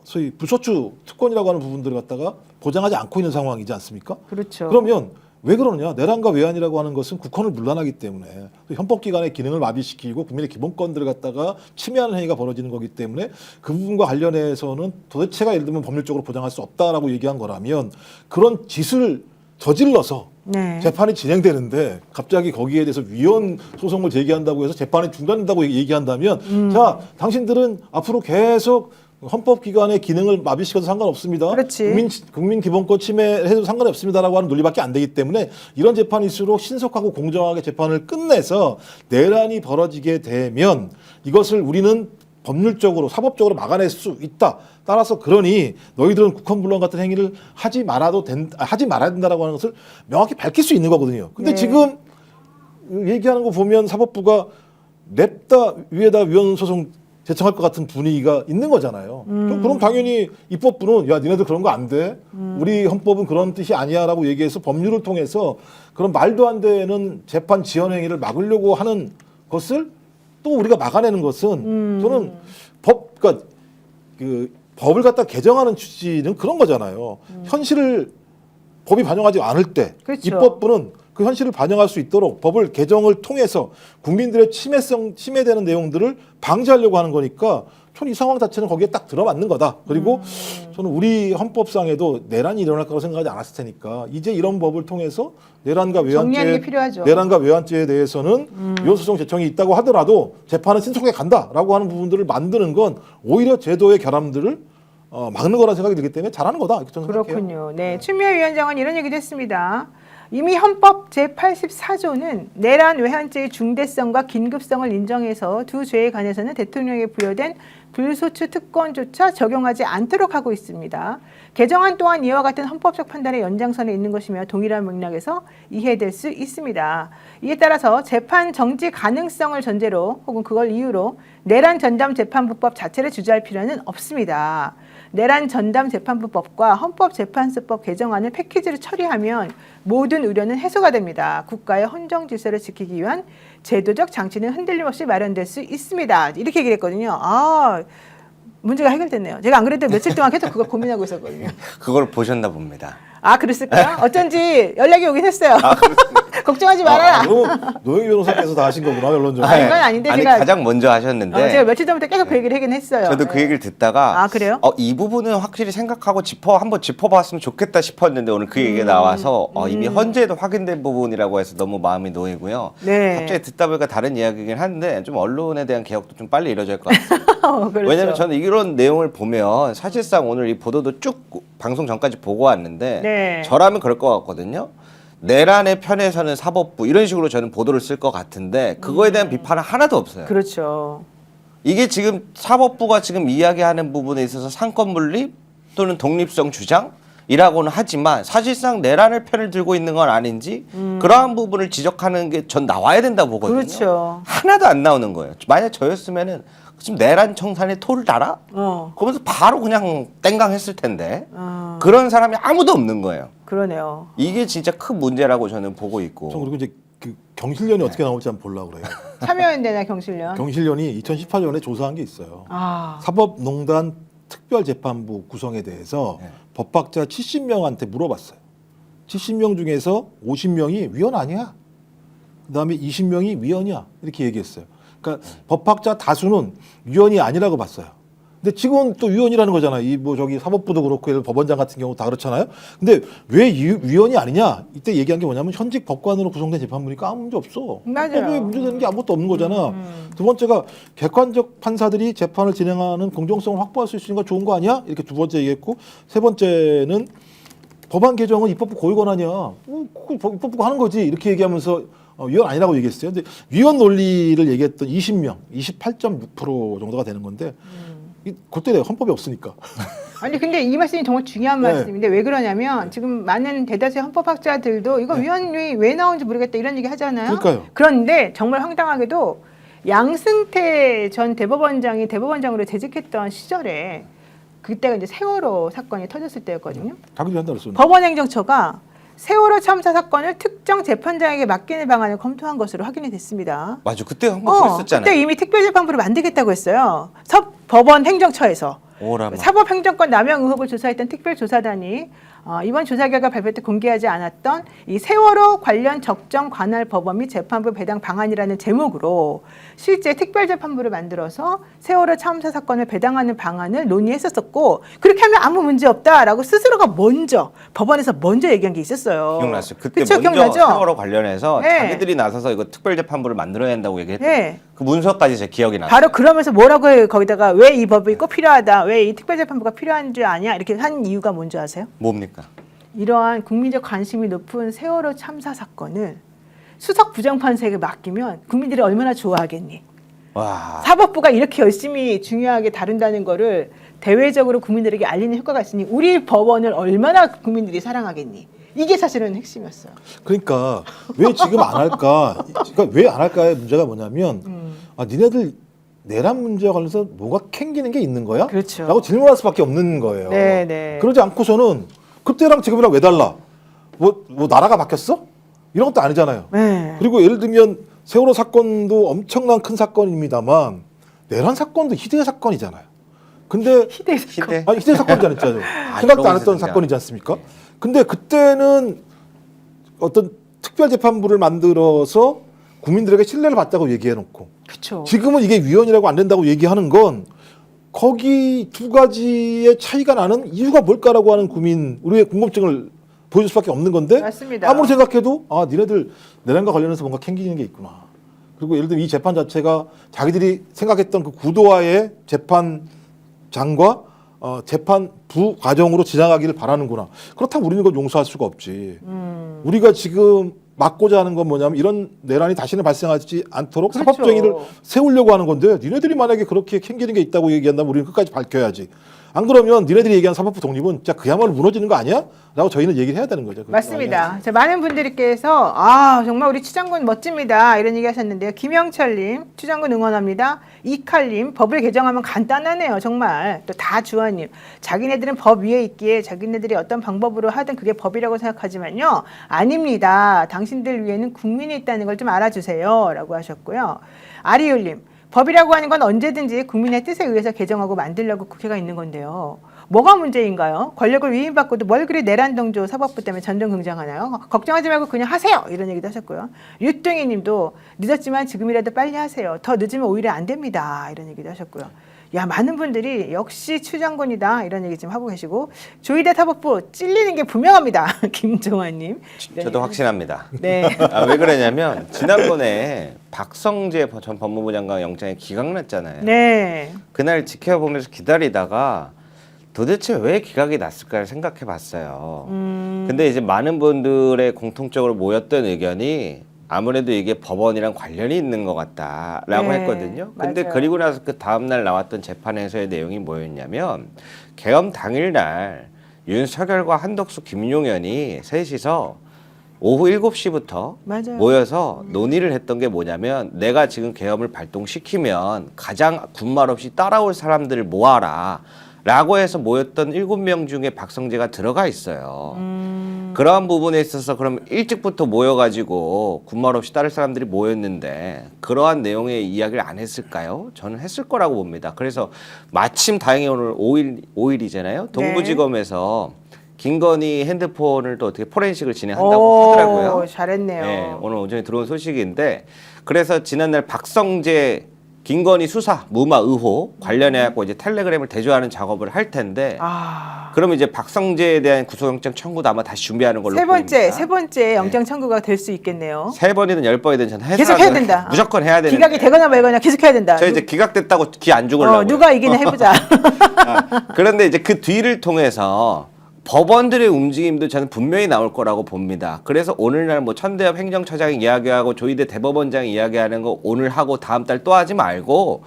소위 불소추 특권이라고 하는 부분들을 갖다가 보장하지 않고 있는 상황이지 않습니까? 그렇죠. 그러면 왜 그러느냐? 내란과 외환이라고 하는 것은 국헌을 문란하기 때문에 헌법기관의 기능을 마비시키고 국민의 기본권들을 갖다가 침해하는 행위가 벌어지는 거기 때문에 그 부분과 관련해서는 도대체가 예를 들면 법률적으로 보장할 수 없다라고 얘기한 거라면 그런 짓을 저질러서 네. 재판이 진행되는데 갑자기 거기에 대해서 위헌 소송을 제기한다고 해서 재판이 중단된다고 얘기한다면 자 당신들은 앞으로 계속 헌법기관의 기능을 마비시켜도 상관없습니다. 그렇지. 국민 기본권 침해해도 상관이 없습니다라고 하는 논리밖에 안 되기 때문에 이런 재판일수록 신속하고 공정하게 재판을 끝내서 내란이 벌어지게 되면 이것을 우리는 법률적으로 사법적으로 막아낼 수 있다. 따라서 그러니 너희들은 국헌불론 같은 행위를 하지 말아야 된다라고 하는 것을 명확히 밝힐 수 있는 거거든요. 근데 네. 지금 얘기하는 거 보면 사법부가 냅다 위에다 위헌 소송 제청할 것 같은 분위기가 있는 거잖아요. 그럼 당연히 입법부는 야 니네들 그런 거 안 돼. 우리 헌법은 그런 뜻이 아니야라고 얘기해서 법률을 통해서 그런 말도 안 되는 재판 지연 행위를 막으려고 하는 것을 또 우리가 막아내는 것은 저는 그러니까 그 법을 갖다 개정하는 취지는 그런 거잖아요. 현실을 법이 반영하지 않을 때 그렇죠. 입법부는 그 현실을 반영할 수 있도록 법을 개정을 통해서 국민들의 침해되는 내용들을 방지하려고 하는 거니까 저는 이 상황 자체는 거기에 딱 들어맞는 거다. 그리고 저는 우리 헌법상에도 내란이 일어날 거라고 생각하지 않았을 테니까 이제 이런 법을 통해서 정리하는 게 필요하죠. 내란과 외환죄에 대해서는 위헌소송 제청이 있다고 하더라도 재판은 신속하게 간다라고 하는 부분들을 만드는 건 오히려 제도의 결함들을 막는 거라는 생각이 들기 때문에 잘하는 거다. 이렇게 저는 생각해요. 그렇군요. 네, 추미애 위원장은 이런 얘기도 했습니다. 이미 헌법 제84조는 내란 외환죄의 중대성과 긴급성을 인정해서 두 죄에 관해서는 대통령에 부여된 불소추 특권조차 적용하지 않도록 하고 있습니다. 개정안 또한 이와 같은 헌법적 판단의 연장선에 있는 것이며 동일한 맥락에서 이해될 수 있습니다. 이에 따라서 재판 정지 가능성을 전제로 혹은 그걸 이유로 내란 전담 재판부법 자체를 주저할 필요는 없습니다. 내란 전담 재판부법과 헌법재판소법 개정안을 패키지로 처리하면 모든 우려는 해소가 됩니다. 국가의 헌정 질서를 지키기 위한 제도적 장치는 흔들림 없이 마련될 수 있습니다. 이렇게 얘기를 했거든요. 문제가 해결됐네요. 제가 안 그래도 며칠 동안 계속 그걸 고민하고 있었거든요. 그걸 보셨나 봅니다. 그랬을까요? 어쩐지 연락이 오긴 했어요. 걱정하지 말아라. 노영희 변호사께서 다 하신 거구나 결론적으로. 이건 아닌데 아니, 제가 가장 먼저 하셨는데 제가 며칠 전부터 계속 그 얘기를 하긴 했어요. 저도 그 얘기를 듣다가 그래요? 이 부분은 확실히 생각하고 한번 짚어봤으면 좋겠다 싶었는데 오늘 그 얘기가 나와서 이미 헌재에도 확인된 부분이라고 해서 너무 마음이 놓이고요. 네. 갑자기 듣다 보니까 다른 이야기긴 한데 좀 언론에 대한 개혁도 좀 빨리 이루어질 것 같습니다. 그렇죠. 왜냐하면 저는 이런 내용을 보면 사실상 오늘 이 보도도 쭉 방송 전까지 보고 왔는데 네. 저라면 그럴 것 같거든요. 내란의 편에서는 사법부 이런 식으로 저는 보도를 쓸 것 같은데 그거에 대한 비판은 하나도 없어요. 그렇죠. 이게 지금 사법부가 지금 이야기하는 부분에 있어서 상권 분립 또는 독립성 주장 이라고는 하지만 사실상 내란을 편을 들고 있는 건 아닌지 그러한 부분을 지적하는 게 전 나와야 된다고 보거든요. 그렇죠. 하나도 안 나오는 거예요. 만약 저였으면은 지금 내란 청산에 토를 달아? 그러면서 바로 그냥 땡강했을 텐데 그런 사람이 아무도 없는 거예요. 그러네요. 이게 진짜 큰 문제라고 저는 보고 있고. 전 그리고 이제 그 경실련이 어떻게 나올지 한번 보려고 그래요. 참여연대나 경실련. 경실련이 2018년에 조사한 게 있어요. 아, 사법농단 특별재판부 구성에 대해서 네. 법학자 70명한테 물어봤어요. 70명 중에서 50명이 위원 아니야. 그다음에 20명이 위원이야. 이렇게 얘기했어요. 그러니까 법학자 다수는 위원이 아니라고 봤어요. 근데 지금은 또 위원이라는 거잖아요. 이 뭐 저기 사법부도 그렇고 예를 들어 법원장 같은 경우 다 그렇잖아요. 근데 왜 위원이 아니냐? 이때 얘기한 게 뭐냐면 현직 법관으로 구성된 재판부니까 아무 문제 없어. 맞아요. 법에 문제되는 게 아무것도 없는 거잖아. 두 번째가 객관적 판사들이 재판을 진행하는 공정성을 확보할 수 있으니까 좋은 거 아니야? 이렇게 두 번째 얘기했고 세 번째는 법안 개정은 입법부 고유 권한이야. 입법부가 하는 거지. 이렇게 얘기하면서 위원 아니라고 얘기했어요. 근데 위원 논리를 얘기했던 20명, 28.6% 정도가 되는 건데 그때 헌법이 없으니까. 아니 근데 이 말씀이 정말 중요한 네. 말씀인데 왜 그러냐면 지금 많은 대다수의 헌법학자들도 이거 위원이 왜 나오는지 모르겠다 이런 얘기 하잖아요. 그러니까요. 그런데 정말 황당하게도 양승태 전 대법원장이 대법원장으로 재직했던 시절에 그때가 이제 세월호 사건이 터졌을 때였거든요. 자기들이 한다 그랬어요. 법원행정처가 세월호 참사 사건을 특정 재판장에게 맡기는 방안을 검토한 것으로 확인이 됐습니다. 맞아, 그때 한번 그랬었잖아요. 그때 이미 특별재판부를 만들겠다고 했어요. 법원행정처에서. 오라마. 사법행정권 남용 의혹을 조사했던 특별조사단이 이번 조사 결과 발표 때 공개하지 않았던 이 세월호 관련 적정 관할 법원 및 재판부 배당 방안이라는 제목으로 실제 특별재판부를 만들어서 세월호 참사 사건을 배당하는 방안을 논의했었고 그렇게 하면 아무 문제 없다라고 스스로가 먼저 법원에서 먼저 얘기한 게 있었어요. 기억났어요. 그때 그쵸? 먼저 기억나죠? 세월호 관련해서 네. 자기들이 나서서 이거 특별재판부를 만들어야 한다고 얘기했던 네. 그 문서까지 제 기억이 나요. 바로 그러면서 뭐라고 해요? 거기다가 왜 이 법이 꼭 필요하다, 왜 이 특별재판부가 필요한 줄 아냐 이렇게 한 이유가 뭔지 아세요? 뭡니까? 이러한 국민적 관심이 높은 세월호 참사 사건을 수석 부장판사에게 맡기면 국민들이 얼마나 좋아하겠니? 와. 사법부가 이렇게 열심히 중요하게 다룬다는 거를 대외적으로 국민들에게 알리는 효과가 있으니 우리 법원을 얼마나 국민들이 사랑하겠니? 이게 사실은 핵심이었어요. 그러니까 왜 지금 안 할까? 그러니까 왜 안 할까의 문제가 뭐냐면 니네들 내란 문제와 관련해서 뭐가 캥기는 게 있는 거야? 그렇죠. 라고 질문할 수밖에 없는 거예요. 네, 네. 그러지 않고서는 그때랑 지금이랑 왜 달라? 뭐 나라가 바뀌었어? 이런 것도 아니잖아요. 네. 그리고 예를 들면 세월호 사건도 엄청난 큰 사건입니다만 내란 사건도 희대의 사건이잖아요. 근데 희대 사건. 시대. 희대의 사건이잖아요. 생각도 그러고 안 했던 있었냐. 사건이지 않습니까? 근데 그때는 어떤 특별재판부를 만들어서 국민들에게 신뢰를 받다고 얘기해놓고 그렇죠. 지금은 이게 위헌이라고 안 된다고 얘기하는 건 거기 두 가지의 차이가 나는 이유가 뭘까라고 하는 우리의 궁금증을 보여줄 수밖에 없는 건데 맞습니다. 아무리 생각해도 니네들 내란과 관련해서 뭔가 캥기는 게 있구나. 그리고 예를 들면 이 재판 자체가 자기들이 생각했던 그 구도화의 재판장과 재판부 과정으로 지나가기를 바라는구나. 그렇다면 우리는 그걸 용서할 수가 없지. 우리가 지금 막고자 하는 건 뭐냐면 이런 내란이 다시는 발생하지 않도록 그렇죠. 사법정의를 세우려고 하는 건데 니네들이 만약에 그렇게 캥기는 게 있다고 얘기한다면 우리는 끝까지 밝혀야지. 안 그러면 니네들이 얘기한 사법부 독립은 진짜 그야말로 무너지는 거 아니야? 라고 저희는 얘기를 해야 되는 거죠. 맞습니다. 자, 많은 분들께서 정말 우리 추장군 멋집니다 이런 얘기 하셨는데요. 김영철님 추장군 응원합니다. 이칼님 법을 개정하면 간단하네요. 정말 또 다주환님 자기네들은 법 위에 있기에 자기네들이 어떤 방법으로 하든 그게 법이라고 생각하지만요. 아닙니다. 당신들 위에는 국민이 있다는 걸 좀 알아주세요. 라고 하셨고요. 아리율님 법이라고 하는 건 언제든지 국민의 뜻에 의해서 개정하고 만들려고 국회가 있는 건데요. 뭐가 문제인가요? 권력을 위임받고도 뭘 그리 내란동조 사법부 때문에 전전긍긍하나요? 걱정하지 말고 그냥 하세요. 이런 얘기도 하셨고요. 유뚱이 님도 늦었지만 지금이라도 빨리 하세요. 더 늦으면 오히려 안 됩니다. 이런 얘기도 하셨고요. 야, 많은 분들이 역시 추장군이다 이런 얘기 좀 하고 계시고 조희대 사법부 찔리는 게 분명합니다. 김종환님. 저도 확신합니다. 네. 왜 그러냐면 지난번에 박성재 전 법무부 장관 영장이 기각났잖아요. 네. 그날 지켜보면서 기다리다가 도대체 왜 기각이 났을까를 생각해 봤어요. 근데 이제 많은 분들의 공통적으로 모였던 의견이 아무래도 이게 법원이랑 관련이 있는 것 같다라고 네, 했거든요. 근데 맞아요. 그리고 나서 그 다음날 나왔던 재판에서의 내용이 뭐였냐면 계엄 당일날 윤석열과 한덕수, 김용현이 셋이서 오후 7시부터 맞아요. 모여서 논의를 했던 게 뭐냐면 내가 지금 계엄을 발동시키면 가장 군말 없이 따라올 사람들을 모아라 라고 해서 모였던 7명 중에 박성재가 들어가 있어요. 그러한 부분에 있어서 그럼 일찍부터 모여가지고 군말 없이 따를 사람들이 모였는데 그러한 내용의 이야기를 안 했을까요? 저는 했을 거라고 봅니다. 그래서 마침 다행히 오늘 5일이잖아요. 동부지검에서 김건희 핸드폰을 또 어떻게 포렌식을 진행한다고 하더라고요. 잘했네요. 네, 오늘 오전에 들어온 소식인데 그래서 지난날 박성재 김건희 수사 무마 의혹 관련해갖고 이제 텔레그램을 대조하는 작업을 할 텐데 그러면 이제 박성재에 대한 구속영장 청구도 아마 다시 준비하는 걸로 보입니다. 세 번째 영장 청구가 될 수 있겠네요. 3번이든 10번이든 저는 해서 계속 해야 된다. 무조건 해야 되는. 기각이 되거나 말거나 계속 해야 된다. 저 이제 기각됐다고 기 안 죽으려고. 누가 이기나 해보자. 그런데 이제 그 뒤를 통해서 법원들의 움직임도 저는 분명히 나올 거라고 봅니다. 그래서 오늘날 뭐 천대엽 행정처장이 이야기하고 조희대 대법원장이 이야기하는 거 오늘 하고 다음 달 또 하지 말고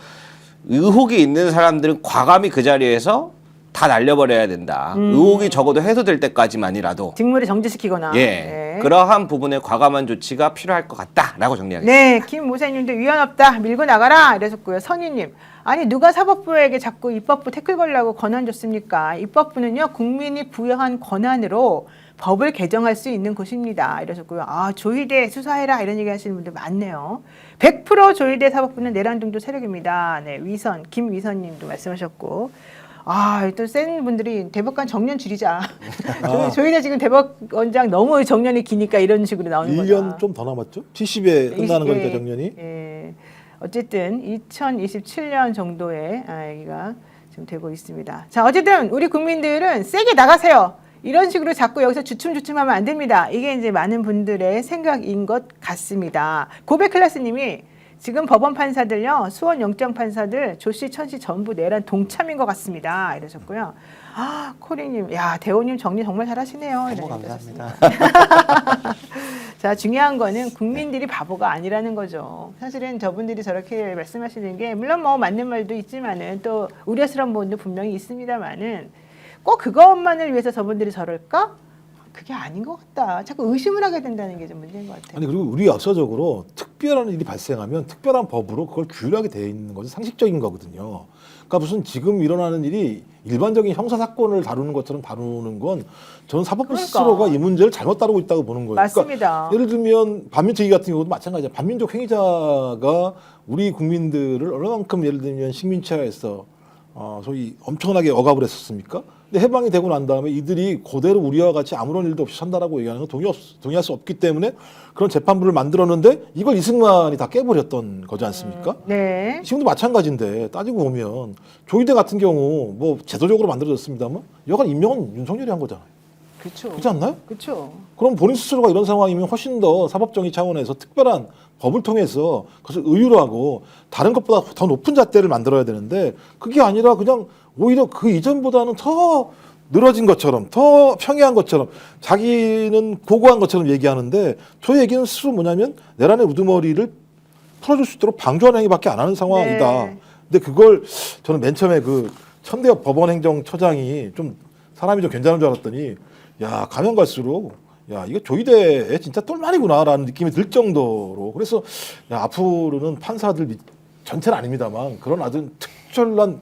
의혹이 있는 사람들은 과감히 그 자리에서 다 날려버려야 된다. 의혹이 적어도 해소될 때까지만이라도. 직무를 정지시키거나. 예. 네. 그러한 부분에 과감한 조치가 필요할 것 같다라고 정리하겠습니다. 네, 김 모사님도 위헌 없다 밀고 나가라 이러셨고요. 선희님, 아니 누가 사법부에게 자꾸 입법부 태클 걸라고 권한 줬습니까? 입법부는요 국민이 부여한 권한으로 법을 개정할 수 있는 곳입니다. 이러셨고요. 조희대 수사해라 이런 얘기 하시는 분들 많네요. 100% 조희대 사법부는 내란동조 세력입니다. 네, 위선 김위선님도 말씀하셨고. 또 센 분들이 대법관 정년 줄이자. 조희대 지금 대법원장 너무 정년이 기니까 이런 식으로 나오는 거죠. 1년 좀 더 남았죠? 70에 끝나는 거니까 정년이. 예. 어쨌든 2027년 정도에 얘기가 지금 되고 있습니다. 자, 어쨌든 우리 국민들은 세게 나가세요. 이런 식으로 자꾸 여기서 주춤주춤하면 안 됩니다. 이게 이제 많은 분들의 생각인 것 같습니다. 고백클래스님이 지금 법원 판사들요, 수원 영장 판사들 조씨, 천씨 전부 내란 동참인 것 같습니다. 이러셨고요. 코리님, 야 대호님 정리 정말 잘하시네요. 너무 감사합니다. 자, 중요한 거는 국민들이 바보가 아니라는 거죠. 사실은 저분들이 저렇게 말씀하시는 게 물론 뭐 맞는 말도 있지만은 또 우려스러운 부분도 분명히 있습니다만은 꼭 그것만을 위해서 저분들이 저럴까? 그게 아닌 것 같다. 자꾸 의심을 하게 된다는 게 좀 문제인 것 같아요. 아니 그리고 우리 역사적으로 특별한 일이 발생하면 특별한 법으로 그걸 규율하게 되어 있는 것이 상식적인 거거든요. 그러니까 무슨 지금 일어나는 일이 일반적인 형사 사건을 다루는 것처럼 다루는 건 저는 사법부 스스로가 이 문제를 잘못 다루고 있다고 보는 거예요. 맞습니다. 그러니까 예를 들면 반민특위 같은 경우도 마찬가지예요. 반민족 행위자가 우리 국민들을 얼마만큼 예를 들면 식민지하에서 소위 엄청나게 억압을 했었습니까? 근데 해방이 되고 난 다음에 이들이 그대로 우리와 같이 아무런 일도 없이 산다라고 얘기하는 건 동의할 수 없기 때문에 그런 재판부를 만들었는데 이걸 이승만이 다 깨버렸던 거지 않습니까? 네. 지금도 마찬가지인데 따지고 보면 조희대 같은 경우 뭐 제도적으로 만들어졌습니다만 여간 임명은 윤석열이 한 거잖아요. 그렇죠. 그렇지 않나요? 그렇죠. 그럼 본인 스스로가 이런 상황이면 훨씬 더 사법정의 차원에서 특별한 법을 통해서 그것을 의유로 하고 다른 것보다 더 높은 잣대를 만들어야 되는데 그게 아니라 그냥 오히려 그 이전보다는 더 늘어진 것처럼 더 평이한 것처럼 자기는 고고한 것처럼 얘기하는데 저 얘기는 스스로 뭐냐면 내란의 우두머리를 풀어줄 수 있도록 방조하는 행위밖에 안 하는 상황이다. 네. 근데 그걸 저는 맨 처음에 그 천대엽 법원행정처장이 좀 사람이 좀 괜찮은 줄 알았더니 야 가면 갈수록 야 이거 조희대에 진짜 똘마니구나라는 느낌이 들 정도로 그래서 야 앞으로는 판사들 전체는 아닙니다만 그런 아주 특별한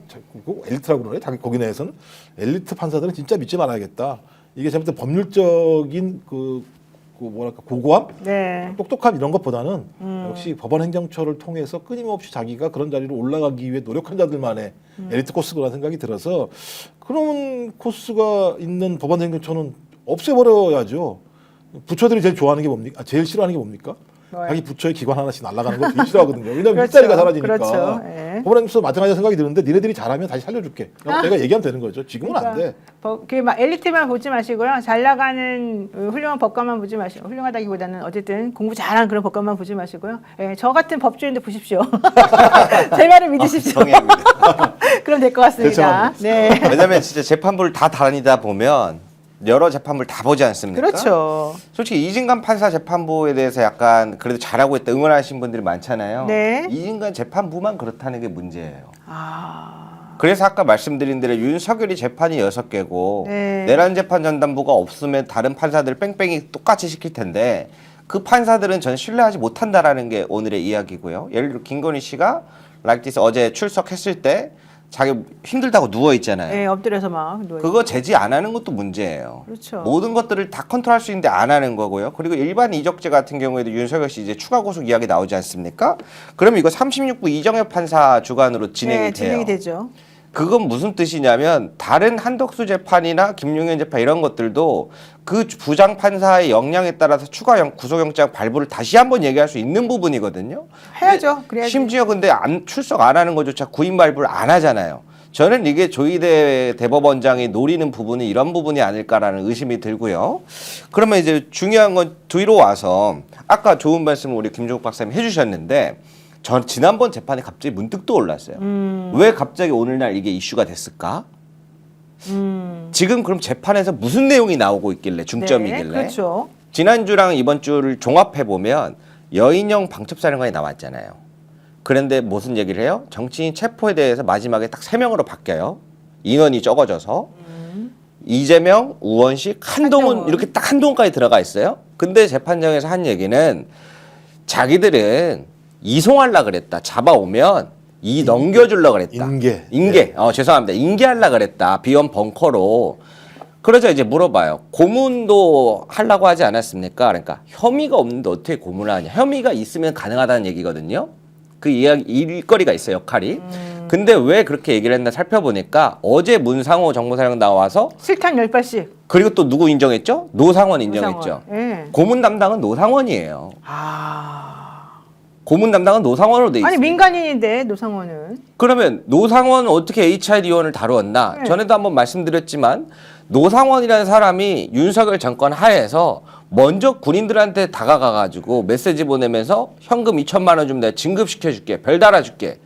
엘리트라고 그러네 자기 거기 내에서는 엘리트 판사들은 진짜 믿지 말아야겠다. 이게 잘못된 법률적인 그 뭐랄까 고고함, 네. 똑똑함 이런 것보다는 역시 법원행정처를 통해서 끊임없이 자기가 그런 자리로 올라가기 위해 노력한 자들만의 엘리트 코스라는 생각이 들어서 그런 코스가 있는 법원행정처는 없애버려야죠. 부처들이 제일 좋아하는 게 뭡니까? 제일 싫어하는 게 뭡니까? 뭐요? 자기 부처의 기관 하나씩 날아가는 거 되게 싫어하거든요. 왜냐면 그렇죠. 일자리가 사라지니까. 그렇죠. 예. 법원행정처 마찬가지 생각이 드는데 니네들이 잘하면 다시 살려줄게. 내가 얘기하면 되는 거죠. 지금은 안 돼. 막 엘리트만 보지 마시고요. 잘 나가는 훌륭한 법관만 보지 마시고 훌륭하다기보다는 어쨌든 공부 잘하는 그런 법관만 보지 마시고요. 예, 저 같은 법조인도 보십시오. 제 말을 믿으십시오. 동의합니다. 그럼 될 것 같습니다. 네. 왜냐면 진짜 재판부를 다 다니다 보면 여러 재판부를 다 보지 않습니까? 그렇죠. 솔직히 이진관 판사 재판부에 대해서 약간 그래도 잘하고 있다 응원하신 분들이 많잖아요. 네. 이진관 재판부만 그렇다는 게 문제예요. 그래서 아까 말씀드린 대로 윤석열이 재판이 6개고 네. 내란 재판 전담부가 없으면 다른 판사들 뺑뺑이 똑같이 시킬 텐데 그 판사들은 저는 신뢰하지 못한다라는 게 오늘의 이야기고요. 예를 들어 김건희 씨가 like this 어제 출석했을 때 자기 힘들다고 누워 있잖아요. 네, 엎드려서 막 누워 그거 제지 안 하는 것도 문제예요. 그렇죠. 모든 것들을 다 컨트롤할 수 있는데 안 하는 거고요. 그리고 일반 이적죄 같은 경우에도 윤석열 씨 이제 추가 구속 이야기 나오지 않습니까? 그러면 이거 36부 이정엽 판사 주관으로 진행이 네, 돼요. 진행이 되죠. 그건 무슨 뜻이냐면 다른 한덕수 재판이나 김용현 재판 이런 것들도 그 부장 판사의 역량에 따라서 추가 구속영장 발부를 다시 한번 얘기할 수 있는 부분이거든요. 해야죠. 근데 그래야지. 심지어 근데 출석 안 하는 것조차 구인 발부를 안 하잖아요. 저는 이게 조희대 대법원장이 노리는 부분이 이런 부분이 아닐까라는 의심이 들고요. 그러면 이제 중요한 건 뒤로 와서 아까 좋은 말씀을 우리 김종국 박사님 해주셨는데 전 지난번 재판에 갑자기 문득 떠올랐어요. 왜 갑자기 오늘날 이게 이슈가 됐을까? 지금 그럼 재판에서 무슨 내용이 나오고 있길래 중점이길래? 네, 그렇죠. 지난주랑 이번 주를 종합해 보면 여인형 방첩사령관이 나왔잖아요. 그런데 무슨 얘기를 해요? 정치인 체포에 대해서 마지막에 딱 3명으로 바뀌어요. 인원이 적어져서 이재명, 우원식, 한동훈 이렇게 딱 한동훈까지 들어가 있어요. 근데 재판장에서 한 얘기는 자기들은 이송하려 그랬다. 잡아오면 넘겨주려 그랬다. 인계. 죄송합니다. 인계하려 그랬다. 비원 벙커로. 그러자 이제 물어봐요. 고문도 하려고 하지 않았습니까? 그러니까 혐의가 없는데 어떻게 고문을 하냐. 혐의가 있으면 가능하다는 얘기거든요. 그 이야기, 일거리가 있어요, 역할이. 근데 왜 그렇게 얘기를 했나 살펴보니까 어제 문상호 정보사령 나와서 실탄 10발씩. 그리고 또 누구 인정했죠? 노상원 인정했죠. 예. 고문 담당은 노상원이에요. 아. 고문 담당은 노상원으로 돼 있어요. 아니 민간인인데 노상원은. 그러면 노상원은 어떻게 HID 의원을 다루었나? 네. 전에도 한번 말씀드렸지만 노상원이라는 사람이 윤석열 정권 하에서 먼저 군인들한테 다가가가지고 메시지 보내면서 현금 2천만 원 좀 내가 진급시켜줄게. 별 달아줄게.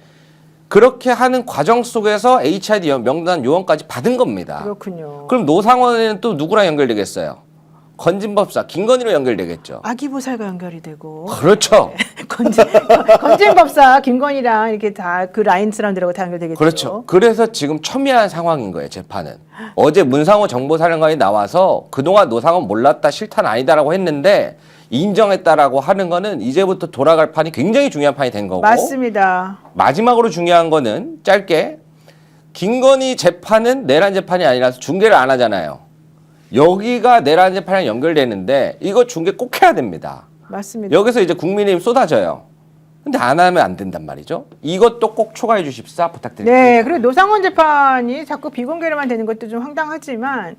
그렇게 하는 과정 속에서 HID 명단 요원까지 받은 겁니다. 그렇군요. 그럼 노상원에는 또 누구랑 연결되겠어요? 건진법사 김건희로 연결되겠죠. 아기보살과 연결이 되고. 그렇죠. 건진법사 김건희랑 이렇게 다 그 라인 사람들하고 다 연결되겠죠. 그렇죠. 그래서 지금 첨예한 상황인 거예요, 재판은. 어제 문상호 정보사령관이 나와서 그동안 노상원 몰랐다, 실탄 아니다라고 했는데 인정했다라고 하는 거는 이제부터 돌아갈 판이 굉장히 중요한 판이 된 거고. 맞습니다. 마지막으로 중요한 거는 짧게 김건희 재판은 내란 재판이 아니라서 중계를 안 하잖아요. 여기가 내란 재판이랑 연결되는데 이거 중계 꼭 해야 됩니다. 맞습니다. 여기서 이제 국민의힘 쏟아져요. 근데 안 하면 안 된단 말이죠. 이것도 꼭 초과해 주십사 부탁드립니다. 네, 그리고 노상원 재판이 자꾸 비공개로만 되는 것도 좀 황당하지만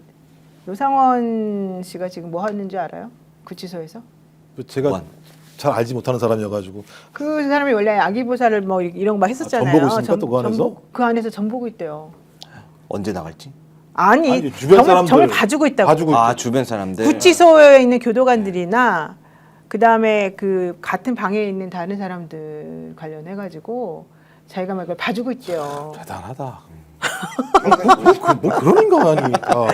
노상원 씨가 지금 뭐 하는지 알아요? 구치소에서? 제가 잘 알지 못하는 사람이어가지고 그 사람이 원래 아기보살을 뭐 이런 거 막 했었잖아요. 전보고 있습니까? 또 그 안에서? 그 안에서 전보고 있대요. 언제 나갈지? 아니, 주변 사람들 점을 봐주고 있다고. 봐주고 아, 있죠. 주변 사람들. 구치소에 있는 교도관들이나 그다음에 그 같은 방에 있는 다른 사람들 관련해 가지고 자기가 막 그걸 봐주고 있대요. 대단하다. 뭐 그런 인간이니까.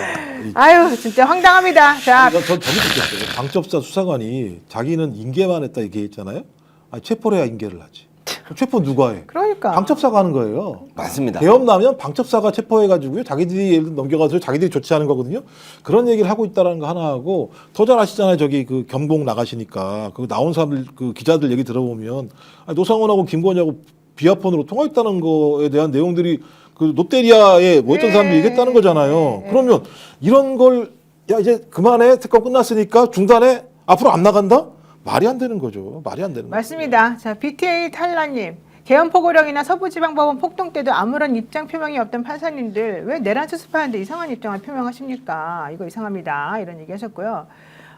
아유, 진짜 황당합니다. 자, 전 저기 듣겠어요. 방첩사 수사관이 자기는 인계만 했다 이렇게 했잖아요. 아니, 체포를 해야 인계를 하지. 체포 누가 해? 그러니까. 방첩사가 하는 거예요. 맞습니다. 계엄 나면 방첩사가 체포해가지고요. 자기들이 예를 들어 넘겨가서 자기들이 조치하는 거거든요. 그런 얘기를 하고 있다는 거 하나 하고 더 잘 아시잖아요. 저기 그 경봉 나가시니까 그 나온 사람들 그 기자들 얘기 들어보면 아니, 노상원하고 김건희하고 비아폰으로 통화했다는 거에 대한 내용들이 그 롯데리아에 뭐 어떤 사람들이 얘기했다는 거잖아요. 그러면 이런 걸 야 이제 그만해 특검 끝났으니까 중단해 앞으로 안 나간다? 말이 안 되는 거죠. 말이 안 되는 거죠. 맞습니다. 자, BTA 탈라님. 개헌 포고령이나 서부지방법원 폭동 때도 아무런 입장 표명이 없던 판사님들 왜 내란 수습하는데 이상한 입장을 표명하십니까? 이거 이상합니다. 이런 얘기 하셨고요.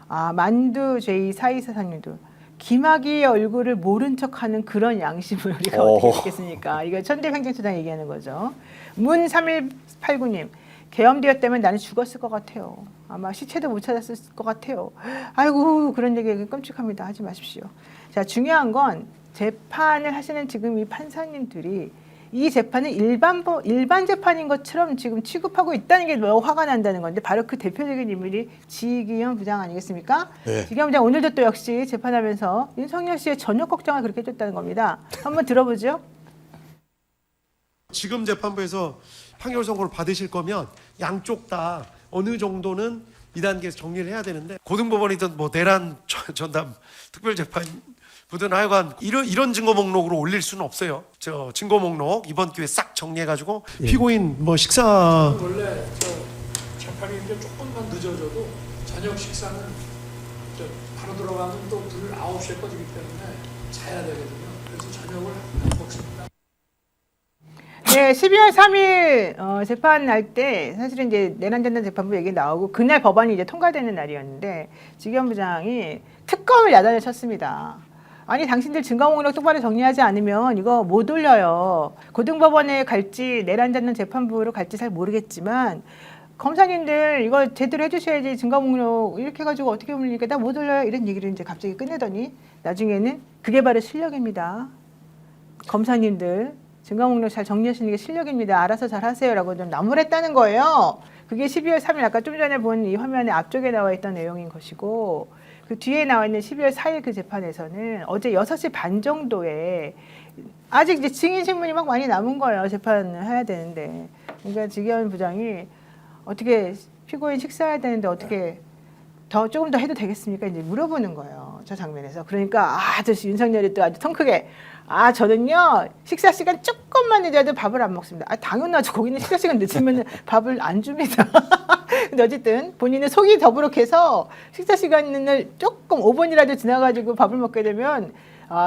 아, 만두 제2424사님도 김학의의 얼굴을 모른 척하는 그런 양심을 우리가 어떻게 믿겠습니까? 이거 천대행정처장 얘기하는 거죠. 문3189님. 계엄되었다면 나는 죽었을 것 같아요. 아마 시체도 못 찾았을 것 같아요. 아이고 그런 얘기 끔찍합니다. 하지 마십시오. 자, 중요한 건 재판을 하시는 지금 이 판사님들이 이 재판을 일반 재판인 것처럼 지금 취급하고 있다는 게 너무 화가 난다는 건데 바로 그 대표적인 인물이 지기현 부장 아니겠습니까? 네. 지기현 부장 오늘도 또 역시 재판하면서 윤석열 씨의 전역 걱정을 그렇게 해줬다는 겁니다. 한번 들어보죠. 지금 재판부에서 판결 선고를 받으실 거면 양쪽 다 어느 정도는 2단계에서 정리를 해야 되는데 고등법원이든 뭐 내란 전담 특별재판부든 하여간 이런 증거 목록으로 올릴 수는 없어요. 저 증거 목록 이번 기회에 싹 정리해가지고 피고인 뭐 식사 원래 재판이 이제 조금만 늦어져도 저녁 식사는 바로 들어가면 또 불 9시에 꺼지기 때문에 자야 되거든요. 그래서 저녁을 안 먹습니다. 네, 12월 3일 재판할 때 사실은 이제 내란전단 재판부 얘기 나오고 그날 법안이 이제 통과되는 날이었는데 지기현부장이 특검을 야단을 쳤습니다. 아니 당신들 증거 목록 똑바로 정리하지 않으면 이거 못 올려요. 고등법원에 갈지 내란전단 재판부로 갈지 잘 모르겠지만 검사님들 이거 제대로 해주셔야지 증거 목록 이렇게 해가지고 어떻게 올리니까 나 못 올려요 이런 얘기를 이제 갑자기 끝내더니 나중에는 그게 바로 실력입니다. 검사님들 증거 목록 잘 정리하시는 게 실력입니다. 알아서 잘 하세요라고 좀 나무랬다는 거예요. 그게 12월 3일 아까 좀 전에 본 이 화면에 앞쪽에 나와 있던 내용인 것이고 그 뒤에 나와 있는 12월 4일 그 재판에서는 어제 6시 반 정도에 아직 이제 증인 신문이 막 많이 남은 거예요. 재판을 해야 되는데. 그러니까 지기현 부장이 어떻게 피고인 식사해야 되는데 어떻게 조금 더 해도 되겠습니까? 이제 물어보는 거예요. 저 장면에서. 그러니까 아저씨 윤석열이 또 아주 통 크게 저는요 식사 시간 조금만 늦어도 밥을 안 먹습니다. 당연하죠. 거기는 식사 시간 늦으면 밥을 안 줍니다. 근데 어쨌든 본인은 속이 더부룩해서 식사 시간을 조금 5분이라도 지나가지고 밥을 먹게 되면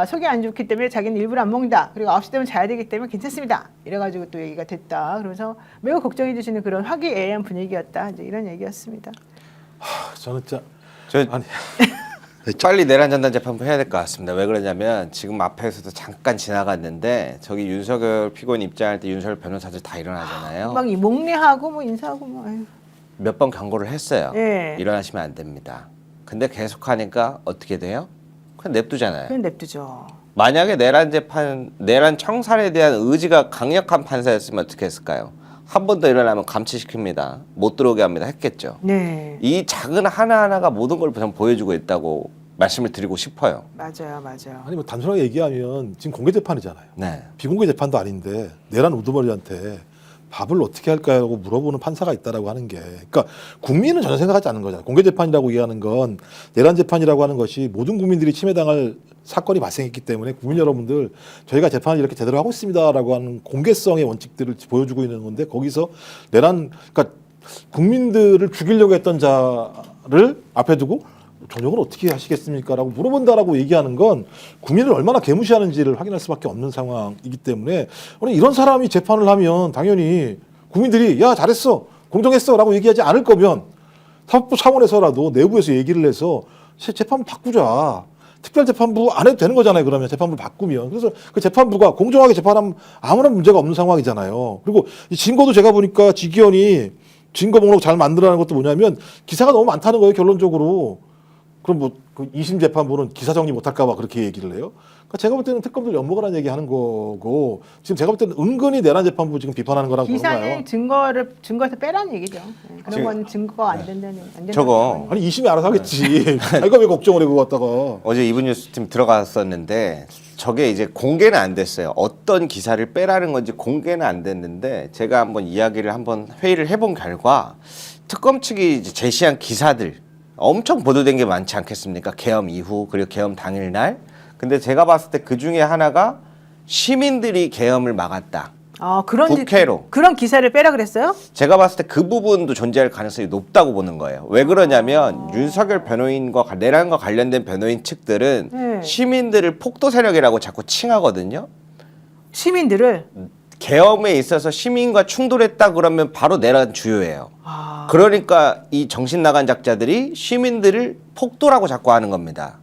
속이 안 좋기 때문에 자기는 일부러 안 먹는다. 그리고 9시 되면 자야 되기 때문에 괜찮습니다. 이래가지고 또 얘기가 됐다. 그러면서 매우 걱정해 주시는 그런 화기애애한 분위기였다. 이제 이런 얘기였습니다. 저는 진짜 아니 빨리 내란전단 재판부 해야 될 것 같습니다. 왜 그러냐면 지금 앞에서도 잠깐 지나갔는데 저기 윤석열 피고인 입장할 때 윤석열 변호사들 다 일어나잖아요. 막 목례하고 뭐 인사하고 뭐. 아유. 몇 번 경고를 했어요. 네. 일어나시면 안 됩니다. 근데 계속하니까 어떻게 돼요? 그냥 냅두잖아요. 그건 냅두죠. 만약에 내란 청산에 대한 의지가 강력한 판사였으면 어떻게 했을까요? 한 번 더 일어나면 감치시킵니다. 못 들어오게 합니다. 했겠죠. 네. 이 작은 하나하나가 모든 걸 보여주고 있다고 말씀을 드리고 싶어요. 맞아요. 아니 뭐 단순하게 얘기하면 지금 공개 재판이잖아요. 네. 비공개 재판도 아닌데 내란 우두머리한테 밥을 어떻게 할까요?라고 물어보는 판사가 있다라고 하는 게, 그러니까 국민은 전혀 생각하지 않는 거잖아요. 공개 재판이라고 얘기하는 건 내란 재판이라고 하는 것이 모든 국민들이 침해당할 사건이 발생했기 때문에 국민 여러분들 저희가 재판을 이렇게 제대로 하고 있습니다라고 하는 공개성의 원칙들을 보여주고 있는 건데 거기서 그러니까 국민들을 죽이려고 했던 자를 앞에 두고 전역을 어떻게 하시겠습니까라고 물어본다라고 얘기하는 건 국민을 얼마나 개무시하는지를 확인할 수밖에 없는 상황이기 때문에 이런 사람이 재판을 하면 당연히 국민들이 야 잘했어 공정했어라고 얘기하지 않을 거면 사법부 차원에서라도 내부에서 얘기를 해서 재판부 바꾸자. 특별재판부 안 해도 되는 거잖아요. 그러면 재판부를 바꾸면. 그래서 그 재판부가 공정하게 재판하면 아무런 문제가 없는 상황이잖아요. 그리고 이 증거도 제가 보니까 지기현이 증거 목록 잘 만들어라는 것도 뭐냐면 기사가 너무 많다는 거예요. 결론적으로. 그럼 뭐 그 2심 재판부는 기사 정리 못할까 봐 그렇게 얘기를 해요. 그러니까 제가 볼 때는 특검들 엿먹으라는 얘기하는 거고 지금 제가 볼 때는 은근히 내란 재판부 지금 비판하는 거랑 기사는 증거에서 빼라는 얘기죠. 네. 그런 건 증거가 안 된다는. 안 된다는 저거 거예요. 아니 2심이 알아서 하겠지. 자기가 왜 걱정을 해 그거 갖다가. 어제 이분 뉴스팀 들어갔었는데 저게 이제 공개는 안 됐어요. 어떤 기사를 빼라는 건지 공개는 안 됐는데 제가 한번 회의를 해본 결과 특검 측이 이제 제시한 기사들 엄청 보도된 게 많지 않겠습니까? 계엄 이후 그리고 계엄 당일날. 근데 제가 봤을 때 그 중에 하나가 시민들이 계엄을 막았다. 국회로. 그런 기사를 빼라 그랬어요? 제가 봤을 때 그 부분도 존재할 가능성이 높다고 보는 거예요. 왜 그러냐면 윤석열 변호인과 내란과 관련된 변호인 측들은 네. 시민들을 폭도 세력이라고 자꾸 칭하거든요. 시민들을. 계엄에 있어서 시민과 충돌했다 그러면 바로 내란 주요예요. 그러니까 이 정신 나간 작자들이 시민들을 폭도라고 자꾸 하는 겁니다.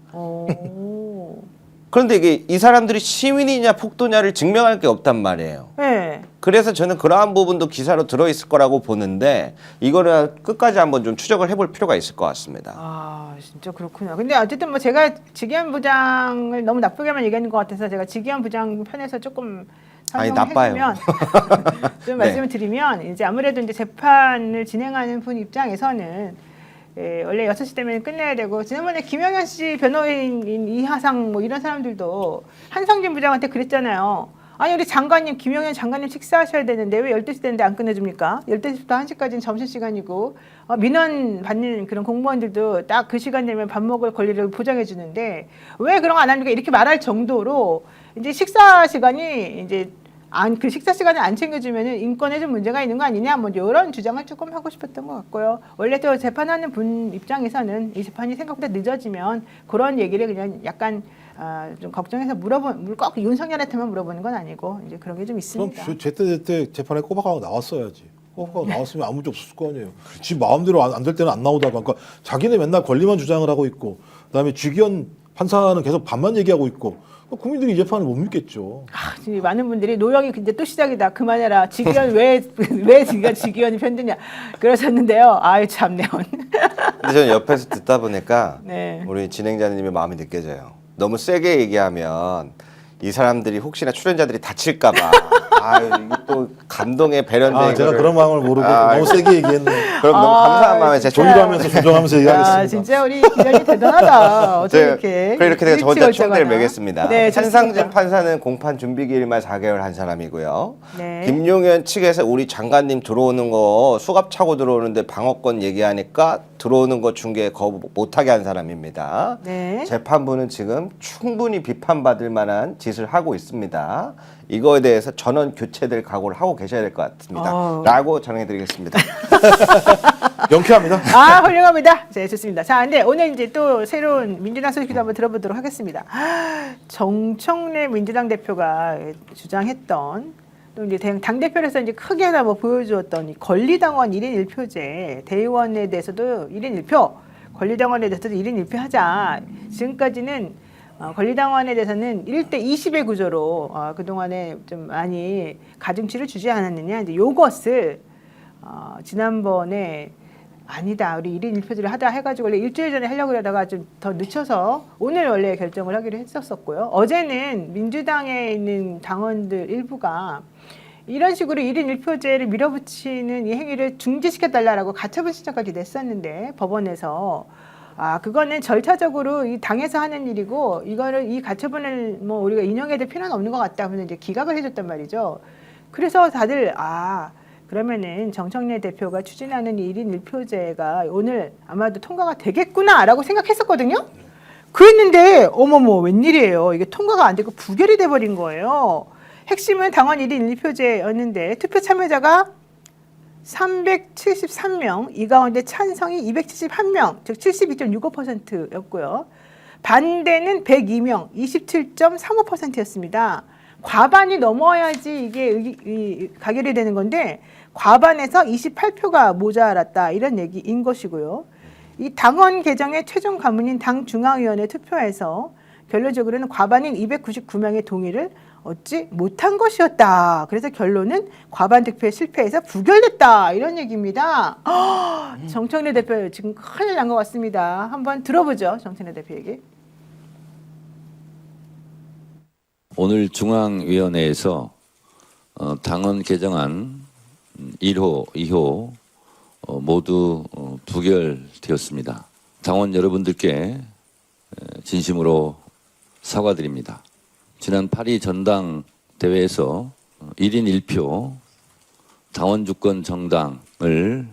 그런데 이게 이 사람들이 시민이냐 폭도냐를 증명할 게 없단 말이에요. 네. 그래서 저는 그러한 부분도 기사로 들어있을 거라고 보는데 이거는 끝까지 한번 좀 추적을 해볼 필요가 있을 것 같습니다. 진짜 그렇군요. 근데 어쨌든 뭐 제가 지기현 부장을 너무 나쁘게만 얘기하는 것 같아서 제가 지기현 부장 편에서 조금 나빠요. 좀 말씀을 드리면 이제 아무래도 이제 재판을 진행하는 분 입장에서는 원래 6시 되면 끝내야 되고 지난번에 김영현 씨 변호인 이하상 뭐 이런 사람들도 한성진 부장한테 그랬잖아요. 아니 우리 장관님 김용현 장관님 식사하셔야 되는데 왜 12시 되는데 안 끝내줍니까? 12시부터 1시까지는 점심시간이고 민원 받는 그런 공무원들도 딱 그 시간 되면 밥 먹을 권리를 보장해 주는데 왜 그런 거 안 합니까? 이렇게 말할 정도로 이제 식사 시간이 이제 그 식사 시간을 안 챙겨주면은 인권에 좀 문제가 있는 거 아니냐 뭐 이런 주장을 조금 하고 싶었던 것 같고요. 원래 또 재판하는 분 입장에서는 이 재판이 생각보다 늦어지면 그런 얘기를 그냥 약간 좀 걱정해서 꼭 윤석열한테만 물어보는 건 아니고 이제 그런 게 좀 그럼 있습니다. 제때 재판에 꼬박하고 나왔어야지. 꼬박하고 나왔으면 아무 문제 없었을 거 아니에요. 지 마음대로 안 될 때는 안 나오다가 그러니까 자기네 맨날 권리만 주장을 하고 있고 그다음에 주기현 판사는 계속 반만 얘기하고 있고 국민들이 이 재판을 못 믿겠죠. 지금 많은 분들이 노영이 이제 또 시작이다. 그만해라. 지기현 왜 지기현이 편드냐 그러셨는데요. 아유 참네요. 근데 저는 옆에서 듣다 보니까 네. 우리 진행자님의 마음이 느껴져요. 너무 세게 얘기하면 이 사람들이 혹시나 출연자들이 다칠까봐. 아유 이게 또 감동의 배려인데. 제가 그런 마음을 모르고 너무 세게 얘기했네. 그럼 너무 감사한 마음에 제가 조율하면서 조정하면서 얘기하겠습니다. 진짜 우리 기자님 대단하다. 어떻게 이렇게. 그래 이렇게 내가 저 혼자 총대를 일찍 매겠습니다. 네, 한상진 좋습니다. 판사는 공판 준비 기일만 4개월 한 사람이고요. 네. 김용현 측에서 우리 장관님 들어오는 거 수갑 차고 들어오는데 방어권 얘기하니까 들어오는 거 중계 거부 못하게 한 사람입니다. 네. 재판부는 지금 충분히 비판받을 만한 짓을 하고 있습니다. 이거에 대해서 전원 교체될 각오를 하고 계셔야 될 것 같습니다. 라고 전해드리겠습니다. 명쾌합니다. 훌륭합니다. 네, 좋습니다. 자, 근데 오늘 이제 또 새로운 민주당 소식도 한번 들어보도록 하겠습니다. 정청래 민주당 대표가 주장했던 또 이제 당대표로서 이제 크게 하나 뭐 보여주었던 이 권리당원 1인 1표제 대의원에 대해서도 1인 1표, 권리당원에 대해서도 1인 1표 하자. 지금까지는 권리당원에 대해서는 1대 20의 구조로 그동안에 좀 많이 가중치를 주지 않았느냐. 이제 요것을 지난번에 아니다. 우리 1인 1표제를 하자 해가지고 원래 일주일 전에 하려고 하다가 좀 더 늦춰서 오늘 원래 결정을 하기로 했었었고요. 어제는 민주당에 있는 당원들 일부가 이런 식으로 1인 1표제를 밀어붙이는 이 행위를 중지시켜달라고 가처분 신청까지 냈었는데 법원에서 그거는 절차적으로 이 당에서 하는 일이고 이거를 이 가처분을 뭐 우리가 인용해야 될 필요는 없는 것 같다 하면서 이제 기각을 해줬단 말이죠. 그래서 다들 그러면은 정청래 대표가 추진하는 이 1인 1표제가 오늘 아마도 통과가 되겠구나라고 생각했었거든요. 그랬는데 어머머 웬일이에요. 이게 통과가 안 되고 부결이 돼버린 거예요. 핵심은 당원 1인 1표제였는데 투표 참여자가 373명, 이 가운데 찬성이 271명, 즉 72.65%였고요. 반대는 102명, 27.35%였습니다. 과반이 넘어야지 이게 가결이 되는 건데 과반에서 28표가 모자랐다 이런 얘기인 것이고요. 이 당원 개정의 최종 관문인 당중앙위원회 투표에서 결론적으로는 과반인 299명의 동의를 얻지 못한 것이었다. 그래서 결론은 과반 득표에 실패해서 부결됐다. 이런 얘기입니다. 정청래 대표 지금 큰일 난 것 같습니다. 한번 들어보죠. 정청래 대표 얘기. 오늘 중앙위원회에서 당헌 개정안 1호, 2호 모두 부결되었습니다. 당원 여러분들께 진심으로 사과드립니다. 지난 8.2 전당대회에서 1인 1표 당원 주권 정당을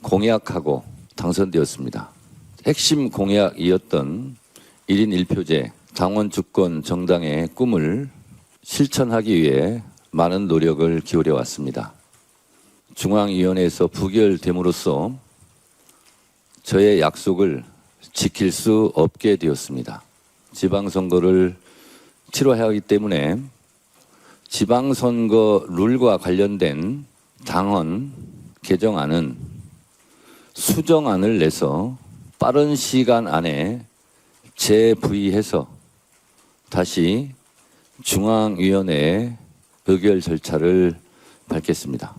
공약하고 당선되었습니다. 핵심 공약이었던 1인 1표제 당원 주권 정당의 꿈을 실천하기 위해 많은 노력을 기울여 왔습니다. 중앙위원회에서 부결됨으로써 저의 약속을 지킬 수 없게 되었습니다. 지방선거를 치러야 하기 때문에 지방선거 룰과 관련된 당헌 개정안은 수정안을 내서 빠른 시간 안에 재부의해서 다시 중앙위원회에 의결 절차를 밟겠습니다.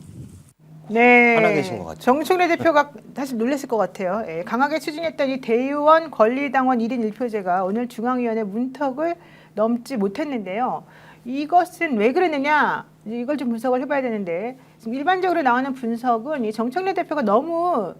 네, 하나 계신 것 같죠. 정청래 대표가 다시 놀랐을 것 같아요. 강하게 추진했던 이 대의원 권리당원 1인 1표제가 오늘 중앙위원회 문턱을 넘지 못했는데요. 이것은 왜 그러느냐? 이걸 좀 분석을 해봐야 되는데 지금 일반적으로 나오는 분석은 이 정청래 대표가 너무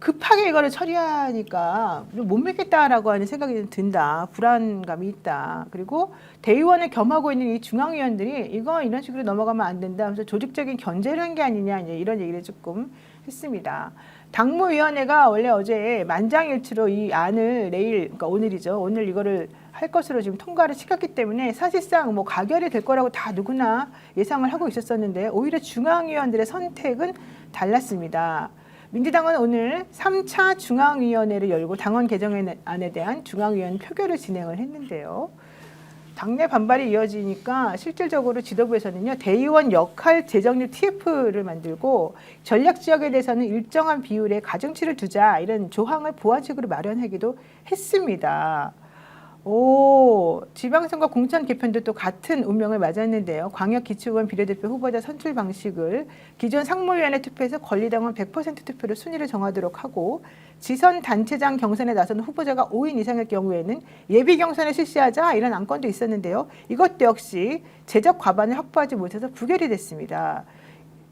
급하게 이거를 처리하니까 좀 못 믿겠다라고 하는 생각이 좀 든다. 불안감이 있다. 그리고 대의원을 겸하고 있는 이 중앙위원들이 이거 이런 식으로 넘어가면 안 된다. 그래서 조직적인 견제를 한 게 아니냐 이제 이런 얘기를 조금 했습니다. 당무위원회가 원래 어제 만장일치로 이 안을 내일, 그러니까 오늘이죠. 오늘 이거를 할 것으로 지금 통과를 시켰기 때문에 사실상 뭐 가결이 될 거라고 다 누구나 예상을 하고 있었었는데 오히려 중앙위원들의 선택은 달랐습니다. 민주당은 오늘 3차 중앙위원회를 열고 당원 개정안에 대한 중앙위원 표결을 진행을 했는데요. 당내 반발이 이어지니까 실질적으로 지도부에서는요, 대의원 역할 재정률 TF를 만들고 전략 지역에 대해서는 일정한 비율의 가중치를 두자 이런 조항을 보완책으로 마련하기도 했습니다. 오, 지방선거 공천 개편도 또 같은 운명을 맞았는데요. 광역기초의원 비례대표 후보자 선출 방식을 기존 상무위원회 투표에서 권리당원 100% 투표로 순위를 정하도록 하고 지선 단체장 경선에 나선 후보자가 5인 이상일 경우에는 예비 경선을 실시하자 이런 안건도 있었는데요. 이것도 역시 제적 과반을 확보하지 못해서 부결이 됐습니다.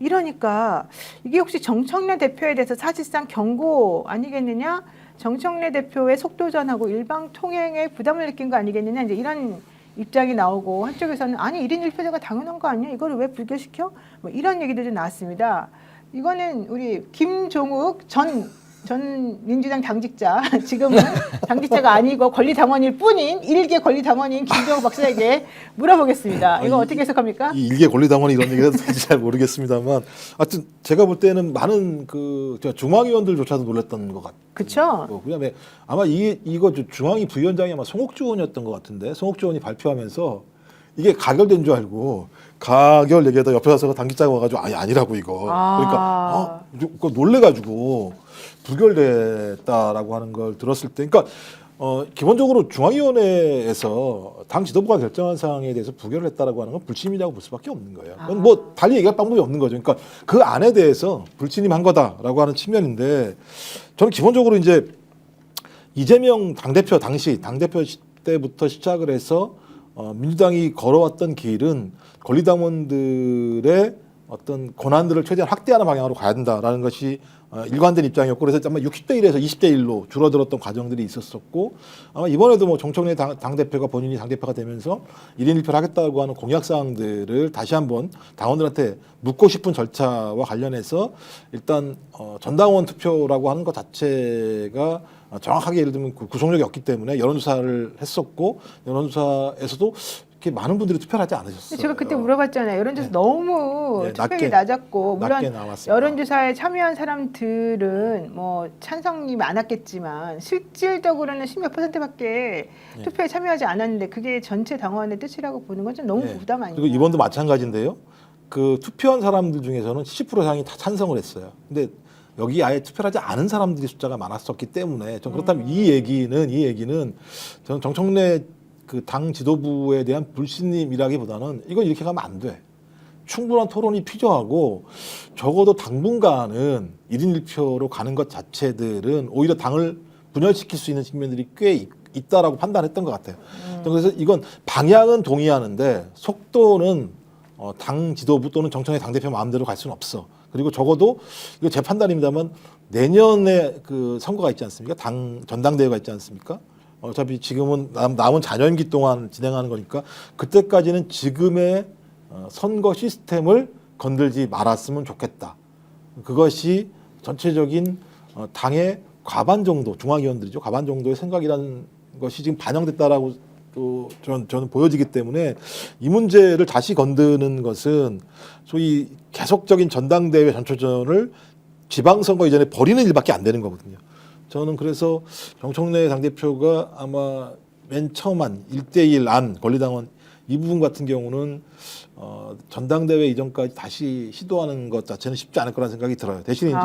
이러니까 이게 혹시 정청래 대표에 대해서 사실상 경고 아니겠느냐? 정청래 대표의 속도전하고 일방 통행에 부담을 느낀 거 아니겠느냐 이제 이런 입장이 나오고 한쪽에서는 아니 1인 1표제가 당연한 거 아니야 이거를 왜 불결시켜? 뭐 이런 얘기도 좀 나왔습니다. 이거는 우리 김종욱 전 민주당 당직자 지금은 당직자가 아니고 권리당원일 뿐인 일개 권리당원인 김종욱 박사에게 물어보겠습니다. 이거 어떻게 해석합니까? 이 일개 권리당원이 이런 얘기를 하는지 잘 모르겠습니다만, 하여튼 제가 볼 때는 많은 그 중앙위원들조차도 놀랐던 것 같아요. 그렇죠. 그다음에 아마 이거 중앙위 부위원장이 아마 송옥주 의원이었던 것 같은데 송옥주 의원이 발표하면서 이게 가결된 줄 알고 가결 얘기하다 옆에 가서 당직자가 와가지고 아니라고 이거 그러니까 그거 놀래가지고 부결됐다라고 하는 걸 들었을 때, 그러니까 기본적으로 중앙위원회에서 당 지도부가 결정한 사항에 대해서 부결을 했다라고 하는 건 불친임이라고 볼 수밖에 없는 거예요. 그건 뭐 달리 얘기할 방법이 없는 거죠. 그러니까 그 안에 대해서 불친임한 거다라고 하는 측면인데, 저는 기본적으로 이제 이재명 당대표 당시 당대표 때부터 시작을 해서 민주당이 걸어왔던 길은 권리당원들의 어떤 권한들을 최대한 확대하는 방향으로 가야 된다라는 것이 일관된 입장이었고, 그래서 아마 60대 1에서 20대 1로 줄어들었던 과정들이 있었었고, 아마 이번에도 뭐 정청래 당대표가 본인이 당대표가 되면서 1인 1표를 하겠다고 하는 공약사항들을 다시 한번 당원들한테 묻고 싶은 절차와 관련해서 일단 전당원 투표라고 하는 것 자체가 정확하게 예를 들면 구속력이 없기 때문에 여론조사를 했었고, 여론조사에서도 이렇게 많은 분들이 투표를 하지 않으셨어요. 제가 그때 물어봤잖아요. 여론조사 너무 네, 투표율이 낮았고, 물론 낮게 나왔습니다. 여론조사에 참여한 사람들은 뭐 찬성이 많았겠지만 실질적으로는 10몇 %밖에 투표에 참여하지 않았는데 그게 전체 당원의 뜻이라고 보는 건 좀 너무 부담 아니에요? 그리고 이번도 마찬가지인데요. 그 투표한 사람들 중에서는 70% 이상이 다 찬성을 했어요. 근데 여기 아예 투표를 하지 않은 사람들이 숫자가 많았었기 때문에 전 그렇다면 이 얘기는 저는 정청래 그 당 지도부에 대한 불신임이라기보다는 이건 이렇게 가면 안 돼. 충분한 토론이 필요하고, 적어도 당분간은 1인 1표로 가는 것 자체들은 오히려 당을 분열시킬 수 있는 측면들이 꽤 있다라고 판단했던 것 같아요. 그래서 이건 방향은 동의하는데 속도는 당 지도부 또는 정청래 당대표 마음대로 갈 수는 없어. 그리고 적어도 이거 제 판단입니다만 내년에 그 선거가 있지 않습니까? 전당대회가 있지 않습니까? 어차피 지금은 남은 잔여임기 동안 진행하는 거니까 그때까지는 지금의 선거 시스템을 건들지 말았으면 좋겠다. 그것이 전체적인 당의 과반 정도, 중앙위원들이죠. 과반 정도의 생각이라는 것이 지금 반영됐다라고 또 저는 보여지기 때문에 이 문제를 다시 건드는 것은 소위 계속적인 전당대회 전초전을 지방선거 이전에 벌이는 일밖에 안 되는 거거든요. 저는 그래서 정청래 당대표가 아마 맨 처음 한 1대1 안 권리당원 이 부분 같은 경우는 전당대회 이전까지 다시 시도하는 것 자체는 쉽지 않을 거라는 생각이 들어요. 대신 이제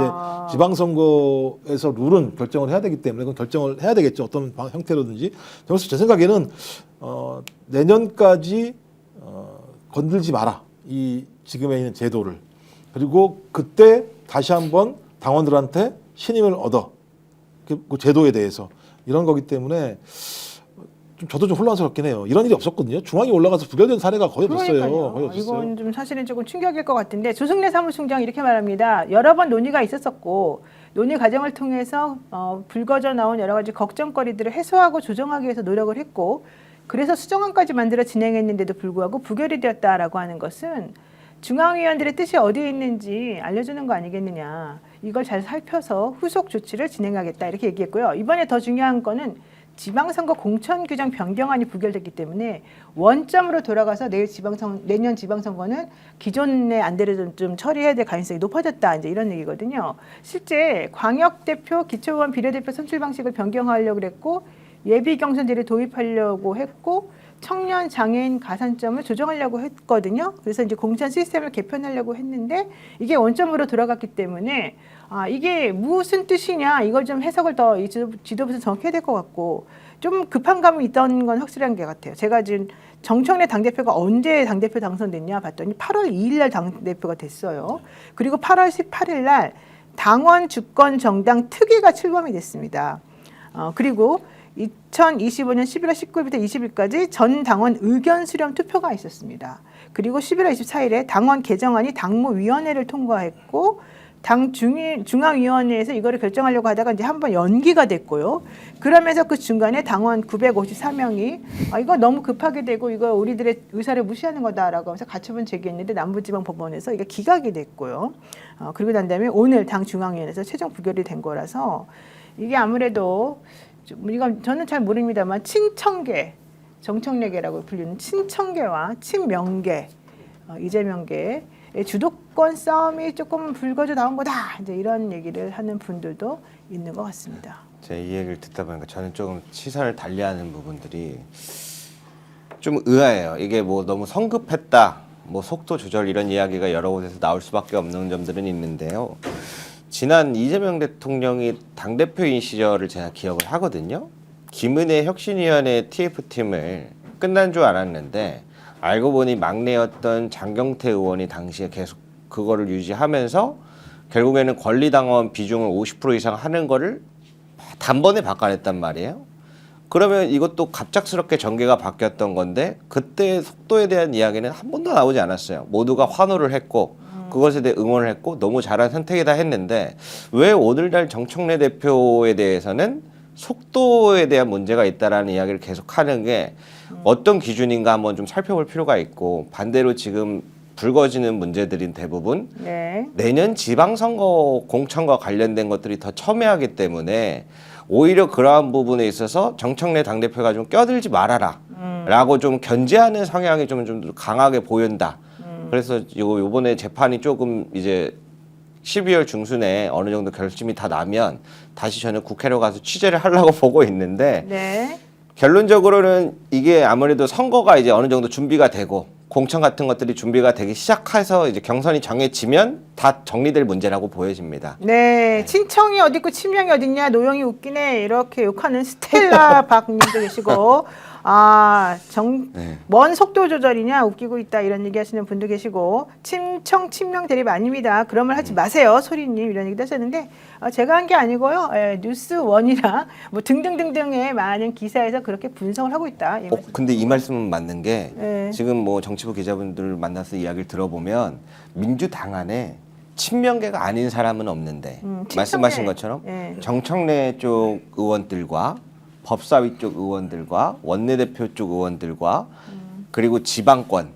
지방선거에서 룰은 결정을 해야 되기 때문에 그건 결정을 해야 되겠죠. 어떤 형태로든지. 그래서 제 생각에는 내년까지 건들지 마라. 이 지금에 있는 제도를. 그리고 그때 다시 한번 당원들한테 신임을 얻어. 그 제도에 대해서 이런 거기 때문에 저도 좀 혼란스럽긴 해요. 이런 일이 없었거든요. 중앙이 올라가서 부결된 사례가 거의 없었어요. 그러니까요. 거의 없었어요. 이건 좀 사실은 조금 충격일 것 같은데 조승래 사무총장이 이렇게 말합니다. 여러 번 논의가 있었었고 논의 과정을 통해서 불거져 나온 여러 가지 걱정거리들을 해소하고 조정하기 위해서 노력을 했고 그래서 수정안까지 만들어 진행했는데도 불구하고 부결이 되었다라고 하는 것은 중앙위원들의 뜻이 어디에 있는지 알려주는 거 아니겠느냐. 이걸 잘 살펴서 후속 조치를 진행하겠다 이렇게 얘기했고요. 이번에 더 중요한 거는 지방선거 공천규정 변경안이 부결됐기 때문에 원점으로 돌아가서 내년 지방선거는 기존의 안대로 좀 처리해야 될 가능성이 높아졌다. 이제 이런 얘기거든요. 실제 광역대표, 기초의원, 비례대표 선출 방식을 변경하려고 그랬고 예비 경선제를 도입하려고 했고 청년 장애인 가산점을 조정하려고 했거든요. 그래서 이제 공천 시스템을 개편하려고 했는데 이게 원점으로 돌아갔기 때문에 이게 무슨 뜻이냐 이걸 좀 해석을 더 이 지도부에서 정확해야 될 것 같고 좀 급한 감이 있던 건 확실한 게 같아요. 제가 지금 정청래 당대표가 언제 당대표 당선됐냐 봤더니 8월 2일 날 당대표가 됐어요. 그리고 8월 18일 날 당원 주권 정당 특위가 출범이 됐습니다. 그리고 2025년 11월 19일부터 20일까지 전 당원 의견 수렴 투표가 있었습니다. 그리고 11월 24일에 당원 개정안이 당무위원회를 통과했고 중앙위원회에서 이거를 결정하려고 하다가 이제 한번 연기가 됐고요. 그러면서 그 중간에 당원 954명이 이거 너무 급하게 되고 이거 우리들의 의사를 무시하는 거다라고 하면서 가처분 제기했는데 남부지방법원에서 이게 기각이 됐고요. 그리고 난 다음에 오늘 당 중앙위원회에서 최종 부결이 된 거라서 이게 아무래도 이건 저는 잘 모릅니다만 친청계, 정청래계라고 불리는 친청계와 친명계, 이재명계의 주도권 싸움이 조금 불거져 나온 거다. 이제 이런 얘기를 하는 분들도 있는 것 같습니다. 제가 이 얘기를 듣다 보니까 저는 조금 시선을 달리하는 부분들이 좀 의아해요. 이게 뭐 너무 성급했다, 뭐 속도 조절 이런 이야기가 여러 곳에서 나올 수밖에 없는 점들은 있는데요. 지난 이재명 대통령이 당대표인 시절을 제가 기억을 하거든요. 김은혜 혁신위원회 TF팀을 끝난 줄 알았는데 알고 보니 막내였던 장경태 의원이 당시에 계속 그거를 유지하면서 결국에는 권리당원 비중을 50% 이상 하는 거를 단번에 바꿔냈단 말이에요. 그러면 이것도 갑작스럽게 전개가 바뀌었던 건데 그때 속도에 대한 이야기는 한 번도 나오지 않았어요. 모두가 환호를 했고 그것에 대해 응원을 했고 너무 잘한 선택이다 했는데 왜 오늘날 정청래 대표에 대해서는 속도에 대한 문제가 있다라는 이야기를 계속하는 게 어떤 기준인가 한번 좀 살펴볼 필요가 있고 반대로 지금 불거지는 문제들인 대부분 내년 지방선거 공천과 관련된 것들이 더 첨예하기 때문에 오히려 그러한 부분에 있어서 정청래 당대표가 좀 껴들지 말아라 라고 좀 견제하는 성향이 좀 강하게 보인다. 그래서 요번에 재판이 조금 이제 12월 중순에 어느 정도 결심이 다 나면 다시 저는 국회로 가서 취재를 하려고 보고 있는데 결론적으로는 이게 아무래도 선거가 이제 어느 정도 준비가 되고 공천 같은 것들이 준비가 되기 시작해서 이제 경선이 정해지면 다 정리될 문제라고 보여집니다. 네, 친청이 어디 있고 친명이 어딨냐 노영이 웃기네 이렇게 욕하는 스텔라 박님도 계시고 뭔 속도 조절이냐 웃기고 있다 이런 얘기 하시는 분도 계시고 친청 친명 대립 아닙니다. 그런 말 하지 마세요 소리님 이런 얘기도 하셨는데 제가 한 게 아니고요. 뉴스원이랑 뭐 등등등등의 많은 기사에서 그렇게 분석을 하고 있다. 근데 이 말씀은 맞는 게 지금 뭐 정치부 기자분들 만나서 이야기를 들어보면 민주당 안에 친명계가 아닌 사람은 없는데 말씀하신 것처럼 정청래 쪽 의원들과 법사위 쪽 의원들과 원내대표 쪽 의원들과 그리고 지방권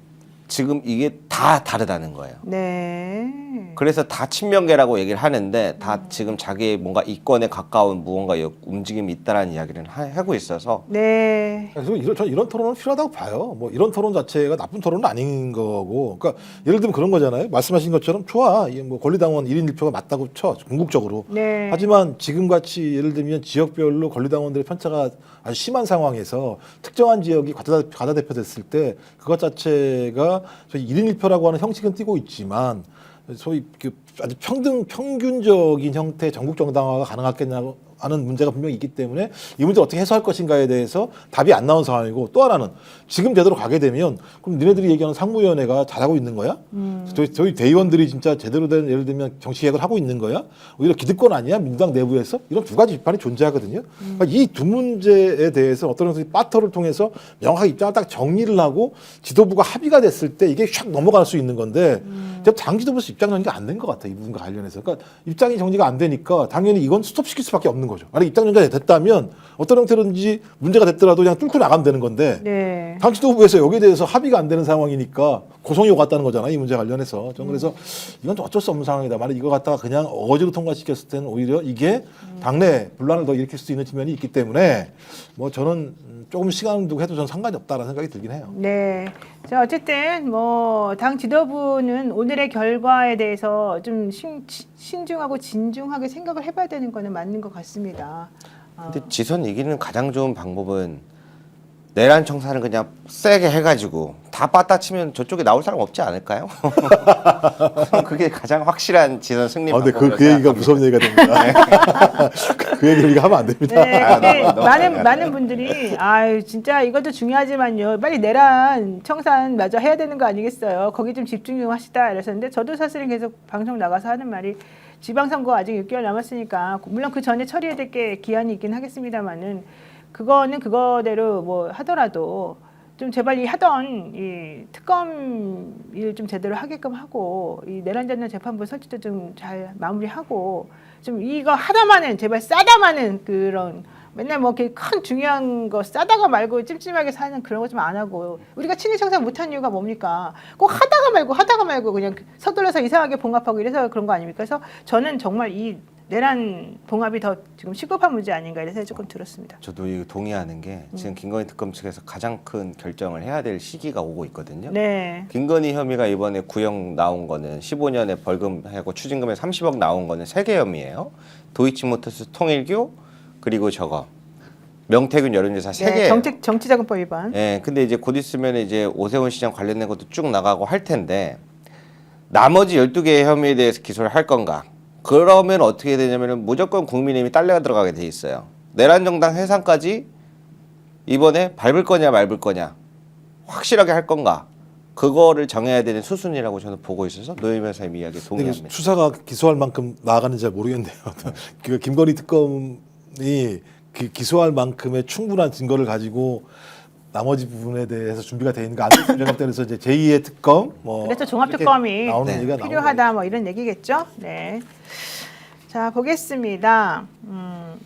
지금 이게 다 다르다는 거예요. 네. 그래서 다 친명계라고 얘기를 하는데 다 지금 자기의 뭔가 이권에 가까운 무언가 움직임이 있다라는 이야기를 하고 있어서 네. 그래서 저는 이런 토론은 필요하다고 봐요. 뭐 이런 토론 자체가 나쁜 토론은 아닌 거고. 그러니까 예를 들면 그런 거잖아요. 말씀하신 것처럼 좋아. 뭐 권리당원 1인 1표가 맞다고 쳐. 궁극적으로. 네. 하지만 지금같이 예를 들면 지역별로 권리당원들의 편차가 아주 심한 상황에서 특정한 지역이 과다대표 됐을 때 그것 자체가 저희 1인 1표라고 하는 형식은 띄고 있지만 소위 아주 평균적인 형태의 전국 정당화가 가능하겠냐고 하는 문제가 분명히 있기 때문에 이 문제를 어떻게 해소할 것인가에 대해서 답이 안 나온 상황이고, 또 하나는 지금 제대로 가게 되면 그럼 니네들이 얘기하는 상무위원회가 잘하고 있는 거야? 저희 대의원들이 진짜 제대로 된, 예를 들면 정치개혁을 하고 있는 거야? 오히려 기득권 아니야? 민주당 내부에서? 이런 두 가지 비판이 존재하거든요. 그러니까 이 두 문제에 대해서 어떤 형태의 파터를 통해서 명확하게 입장을 딱 정리를 하고 지도부가 합의가 됐을 때 이게 샥 넘어갈 수 있는 건데 당 지도부에서 입장 정리가 안 된 것 같아, 이 부분과 관련해서. 그러니까 입장이 정리가 안 되니까 당연히 이건 스톱시킬 수밖에 없는 거죠. 만약 입장 정리가 됐다면 어떤 형태로든지 문제가 됐더라도 그냥 뚫고 나가면 되는 건데 네. 당 지도부에서 여기에 대해서 합의가 안 되는 상황이니까 고성이 오갔다는 거잖아, 이 문제 관련해서. 저는 그래서 이건 좀 어쩔 수 없는 상황이다. 만약 이거 갖다가 그냥 어거지로 통과시켰을 때는 오히려 이게 당내 분란을 더 일으킬 수도 있는 측면이 있기 때문에 뭐 저는 조금 시간 두고 해도 저는 상관이 없다라는 생각이 들긴 해요. 네. 자, 어쨌든 뭐 당 지도부는 오늘의 결과에 대해서 좀 신중하고 진중하게 생각을 해봐야 되는 거는 맞는 것 같습니다. 근데 지선 이기는 가장 좋은 방법은 내란 청산을 그냥 세게 해가지고 다 빠따치면 저쪽에 나올 사람 없지 않을까요? 그게 가장 확실한 지선 승리 근데 방법이라고 그 얘기가 생각합니다. 무서운 얘기가 됩니다. 그 얘기를 우리가 하면 안 됩니다. 네, 근데 너무 많은 분들이 아유 진짜 이것도 중요하지만요. 빨리 내란 청산 마저 해야 되는 거 아니겠어요? 거기 좀 집중 좀 하시다 이랬었는데 저도 사실은 계속 방송 나가서 하는 말이 지방선거 아직 6개월 남았으니까 물론 그 전에 처리해야 될 게 기한이 있긴 하겠습니다만은 그거는 그거대로 뭐 하더라도 좀 제발 이 하던 이 특검 일 좀 제대로 하게끔 하고 이 내란전면 재판부 설치도 좀 잘 마무리하고 좀 이거 하다마는 제발 싸다마는 그런 맨날 뭐 이렇게 큰 중요한 거 싸다가 말고 찜찜하게 사는 그런 거 좀 안 하고 우리가 친일 청산 못한 이유가 뭡니까? 꼭 하다가 말고 그냥 서둘러서 이상하게 봉합하고 이래서 그런 거 아닙니까? 그래서 저는 정말 이 내란 봉합이 더 지금 시급한 문제 아닌가 이래서 조금 들었습니다. 저도 이거 동의하는 게 지금 김건희 특검 측에서 가장 큰 결정을 해야 될 시기가 오고 있거든요. 네. 김건희 혐의가 이번에 구형 나온 거는 15년에 벌금하고 추징금에 30억 나온 거는 3개 혐의예요. 도이치모터스 통일교 그리고 저거 명태균 여론조사 3개. 정치자금법 위반. 예, 근데 이제 곧 있으면 이제 오세훈 시장 관련된 것도 쭉 나가고 할 텐데 나머지 12개의 혐의에 대해서 기소를 할 건가? 그러면 어떻게 되냐면은 무조건 국민의힘이 딸려가 들어가게 돼 있어요. 내란 정당 해산까지 이번에 밟을 거냐 말을 거냐 확실하게 할 건가? 그거를 정해야 되는 수순이라고 저는 보고 있어서 노영 변호사님 이야기에 근데 동의합니다. 수사가 기소할 만큼 나아가는지 잘 모르겠네요. 그 김건희 특검이 그 기소할 만큼의 충분한 증거를 가지고 나머지 부분에 대해서 준비가 돼 있는 거 안됐습니다. 그래서 이제 제2의 특검, 뭐 그래서 종합특검이 나오는 네. 얘기가 필요하다 뭐 이런 얘기겠죠. 네. 자 보겠습니다.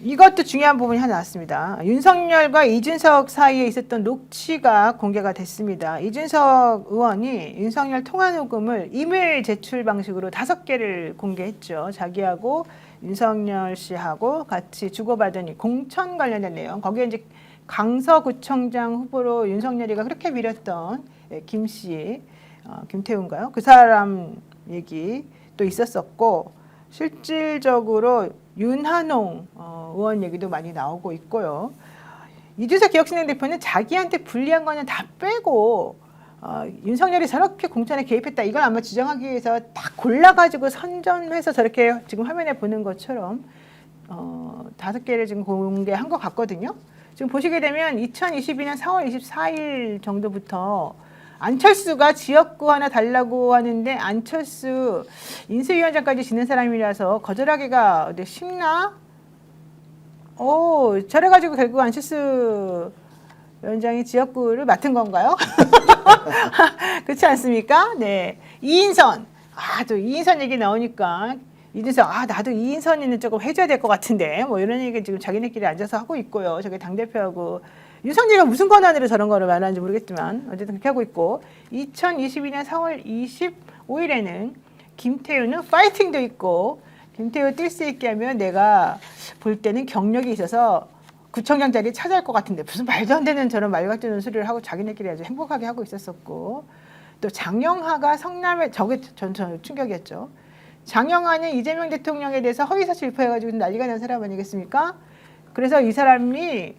이것도 중요한 부분이 하나 나왔습니다. 윤석열과 이준석 사이에 있었던 녹취가 공개가 됐습니다. 이준석 의원이 윤석열 통화 녹음을 이메일 제출 방식으로 5개를 공개했죠. 자기하고 윤석열 씨하고 같이 주고받은 이 공천 관련된 내용. 거기에 이제 강서구청장 후보로 윤석열이가 그렇게 밀었던 김 씨, 김태훈가요? 그 사람 얘기 또 있었었고 실질적으로 윤한홍 의원 얘기도 많이 나오고 있고요. 이준석 기억신당 대표는 자기한테 불리한 거는 다 빼고 윤석열이 저렇게 공천에 개입했다. 이걸 아마 주장하기 위해서 딱 골라가지고 선점해서 저렇게 지금 화면에 보는 것처럼 5개를 지금 공개한 것 같거든요. 지금 보시게 되면 2022년 4월 24일 정도부터 안철수가 지역구 하나 달라고 하는데 안철수 인수위원장까지 지낸 사람이라서 거절하기가 어디 쉽나? 저래가지고 결국 안철수 위원장이 지역구를 맡은 건가요? 그렇지 않습니까? 네. 이인선. 또 이인선 얘기 나오니까 이준석 나도 이인선이는 조금 해줘야 될 것 같은데 뭐 이런 얘기 지금 자기네끼리 앉아서 하고 있고요. 저게 당대표하고 윤석열이가 무슨 권한으로 저런 거를 말하는지 모르겠지만 어쨌든 그렇게 하고 있고 2022년 4월 25일에는 김태우는 파이팅도 있고 김태우 뛸 수 있게 하면 내가 볼 때는 경력이 있어서 구청장 자리 차지할 것 같은데 무슨 말도 안 되는 저런 말 같은 소리를 하고 자기네끼리 아주 행복하게 하고 있었었고 또 장영하가 성남에 저게 전 충격이었죠. 장영하는 이재명 대통령에 대해서 허위사실 유포해가지고 난리가 난 사람 아니겠습니까? 그래서 이 사람이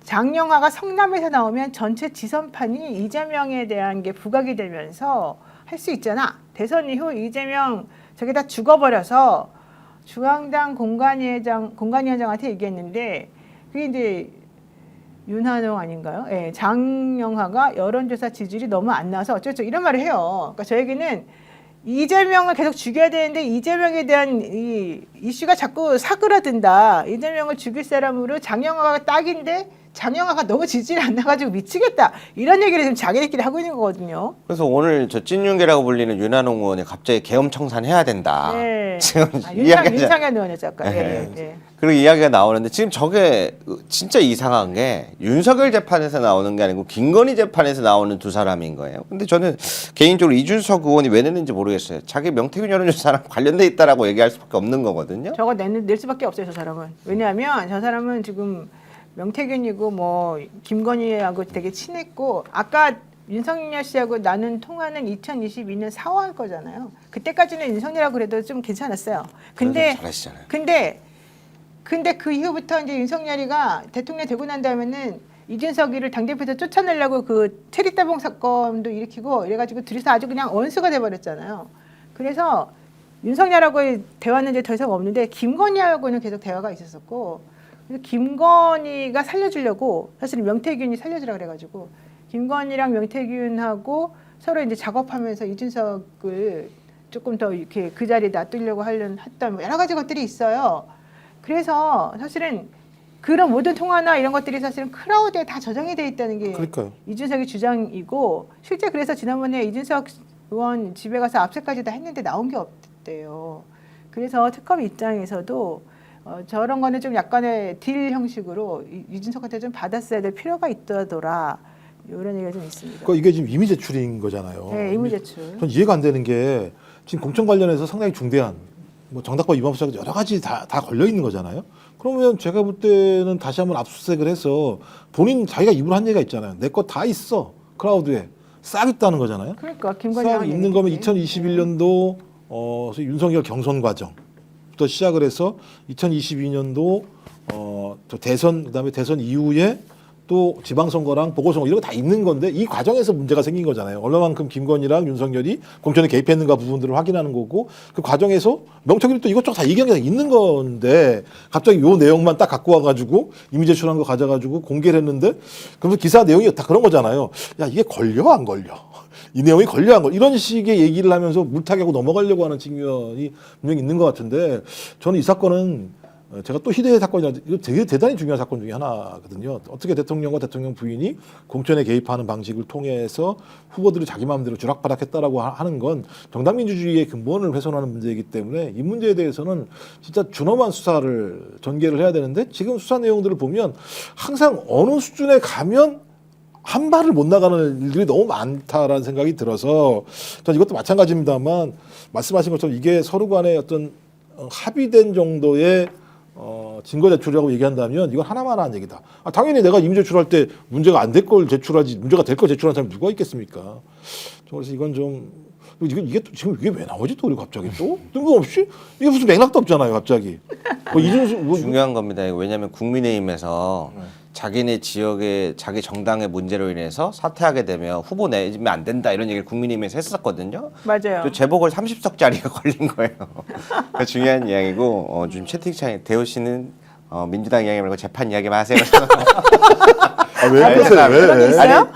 장영하가 성남에서 나오면 전체 지선판이 이재명에 대한 게 부각이 되면서 할 수 있잖아. 대선 이후 이재명 저게 다 죽어버려서 중앙당 공관위원장한테 얘기했는데 그게 이제 윤한홍 아닌가요? 예, 장영하가 여론조사 지지율이 너무 안 나와서 어쩌고 이런 말을 해요. 그러니까 저에게는 이재명을 계속 죽여야 되는데 이재명에 대한 이 이슈가 자꾸 사그라든다. 이재명을 죽일 사람으로 장영하가 딱인데 장영하가 너무 지지를 안 나가지고 미치겠다. 이런 얘기를 지금 자기들끼리 하고 있는 거거든요. 그래서 오늘 저 찐윤계라고 불리는 윤한홍 의원이 갑자기 계엄 청산해야 된다. 네. 지금 윤상현 이야기가 의원이었죠 아까. 예, 예. 그리고 이야기가 나오는데 지금 저게 진짜 이상한 게 윤석열 재판에서 나오는 게 아니고 김건희 재판에서 나오는 두 사람인 거예요. 근데 저는 개인적으로 이준석 의원이 왜 냈는지 모르겠어요. 자기 명태균 여론조사랑 관련돼 있다라고 얘기할 수밖에 없는 거거든요. 저거 낼 수밖에 없어요, 저 사람은. 왜냐하면 저 사람은 지금 명태균이고 뭐 김건희하고 되게 친했고 아까 윤석열 씨하고 나눈 통화는 2022년 4월 거잖아요. 그때까지는 윤석열하고 그래도 좀 괜찮았어요. 근데 잘하시잖아요. 근데 그 이후부터 이제 윤석열이가 대통령 되고 난 다음에는 이준석이를 당대표에서 쫓아내려고 그 체리따봉 사건도 일으키고 이래가지고 둘이서 아주 그냥 원수가 돼버렸잖아요. 그래서 윤석열하고의 대화는 이제 더 이상 없는데 김건희하고는 계속 대화가 있었었고 그래서 김건희가 살려주려고 사실 명태균이 살려주라 그래가지고 김건희랑 명태균하고 서로 이제 작업하면서 이준석을 조금 더 이렇게 그 자리에 놔두려고 했던 뭐 여러 가지 것들이 있어요. 그래서 사실은 그런 모든 통화나 이런 것들이 사실은 클라우드에 다 저장이 돼 있다는 게 그러니까요. 이준석의 주장이고 실제 그래서 지난번에 이준석 의원 집에 가서 압수까지 다 했는데 나온 게 없대요. 그래서 특검 입장에서도 저런 거는 좀 약간의 딜 형식으로 이준석한테 좀 받았어야 될 필요가 있다더라. 이런 얘기가 좀 있습니다. 그러니까 이게 지금 이미 제출인 거잖아요. 네, 이미 제출. 전 이해가 안 되는 게 지금 공천 관련해서 상당히 중대한 뭐 정당법 위반 수사 여러 가지 다 걸려 있는 거잖아요. 그러면 제가 볼 때는 다시 한번 압수수색을 해서 본인 자기가 입으로 한 얘기가 있잖아요. 내 거 다 있어 클라우드에 싹 있다는 거잖아요. 그러니까 싹 김건희랑 있는 거면 2021년도 윤석열 경선 과정부터 시작을 해서 2022년도 저 대선 그다음에 대선 이후에 또 지방선거랑 보궐선거 이런 거 다 있는 건데 이 과정에서 문제가 생긴 거잖아요. 얼마만큼 김건희랑 윤석열이 공천에 개입했는가 부분들을 확인하는 거고 그 과정에서 명태균이 또 이것저것 다 얘기한 게 있는 건데 갑자기 요 내용만 딱 갖고 와가지고 이미 제출한 거 가져가지고 공개를 했는데 그러면서 기사 내용이 다 그런 거잖아요. 야 이게 걸려 안 걸려? 이 내용이 걸려 안 걸려? 이런 식의 얘기를 하면서 물타기하고 넘어가려고 하는 측면이 분명히 있는 것 같은데 저는 이 사건은 제가 또 희대의 사건이라 이거 되게 대단히 중요한 사건 중에 하나거든요. 어떻게 대통령과 대통령 부인이 공천에 개입하는 방식을 통해서 후보들이 자기 마음대로 주락바락했다라고 하는 건 정당민주주의의 근본을 훼손하는 문제이기 때문에 이 문제에 대해서는 진짜 준엄한 수사를 전개를 해야 되는데 지금 수사 내용들을 보면 항상 어느 수준에 가면 한 발을 못 나가는 일들이 너무 많다라는 생각이 들어서 전 이것도 마찬가지입니다만 말씀하신 것처럼 이게 서로 간에 어떤 합의된 정도의 증거 제출이라고 얘기한다면 이건 하나만 한 얘기다. 당연히 내가 임의 제출할 때 문제가 안 될 걸 제출하지 문제가 될 걸 제출하는 사람이 누가 있겠습니까? 그래서 이건 좀 이게 또 지금 이게 왜 나오지 또 우리 갑자기 또 뜬금없이 이게 무슨 맥락도 없잖아요 갑자기. 이준수 중요한 겁니다. 왜냐하면 국민의힘에서 자기네 지역의 자기 정당의 문제로 인해서 사퇴하게 되면 후보 내면 안 된다 이런 얘기를 국민의힘에서 했었거든요. 맞아요. 또 재보궐 30석짜리가 걸린 거예요. 그 중요한 이야기고 지금 채팅창에 대호 씨는 민주당 이야기 말고 재판 이야기만 하세요. 왜 그러세요? 그런 게 왜? 있어요?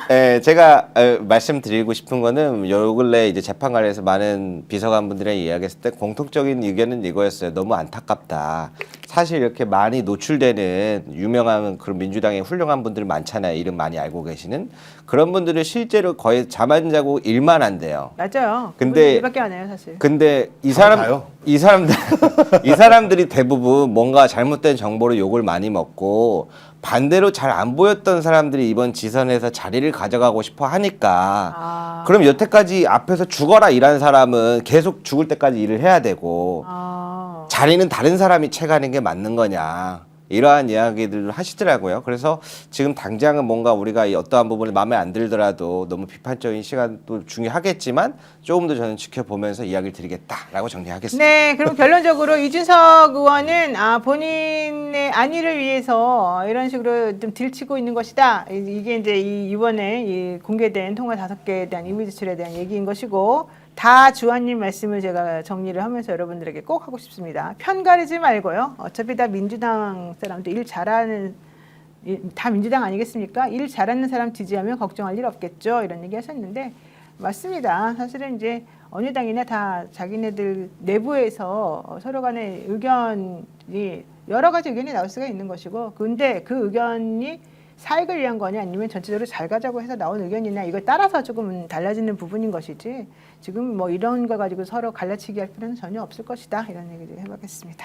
제가 말씀드리고 싶은 거는 요 근래 이제 재판 관련해서 많은 비서관분들의 이야기했을 때 공통적인 의견은 이거였어요. 너무 안타깝다. 사실 이렇게 많이 노출되는 유명한 그런 민주당의 훌륭한 분들 많잖아요. 이름 많이 알고 계시는 그런 분들은 실제로 거의 잠 안 자고 일만 한대요. 맞아요. 근데 일밖에 안 해요 사실. 근데 가요. 이 사람들이 대부분 뭔가 잘못된 정보로 욕을 많이 먹고 반대로 잘 안 보였던 사람들이 이번 지선에서 자리를 가져가고 싶어 하니까 그럼 여태까지 앞에서 죽어라 일한 사람은 계속 죽을 때까지 일을 해야 되고 자리는 다른 사람이 채가는 게 맞는 거냐 이러한 이야기들을 하시더라고요. 그래서 지금 당장은 뭔가 우리가 이 어떠한 부분이 마음에 안 들더라도 너무 비판적인 시간도 중요하겠지만 조금 더 저는 지켜보면서 이야기를 드리겠다라고 정리하겠습니다. 네, 그럼 결론적으로 이준석 의원은 본인의 안위를 위해서 이런 식으로 좀 들치고 있는 것이다. 이게 이제 이번에 이 공개된 통화 5개에 대한 이미 제출에 대한 얘기인 것이고 다 주한님 말씀을 제가 정리를 하면서 여러분들에게 꼭 하고 싶습니다. 편 가르지 말고요. 어차피 다 민주당 사람들 일 잘하는 다 민주당 아니겠습니까? 일 잘하는 사람 지지하면 걱정할 일 없겠죠. 이런 얘기 하셨는데 맞습니다. 사실은 이제 어느 당이나 다 자기네들 내부에서 서로 간의 의견이 여러 가지 의견이 나올 수가 있는 것이고 근데 그 의견이 사익을 위한 거냐 아니면 전체적으로 잘 가자고 해서 나온 의견이냐 이걸 따라서 조금 달라지는 부분인 것이지 지금 뭐 이런 거 가지고 서로 갈라치기 할 필요는 전혀 없을 것이다 이런 얘기를 해보겠습니다.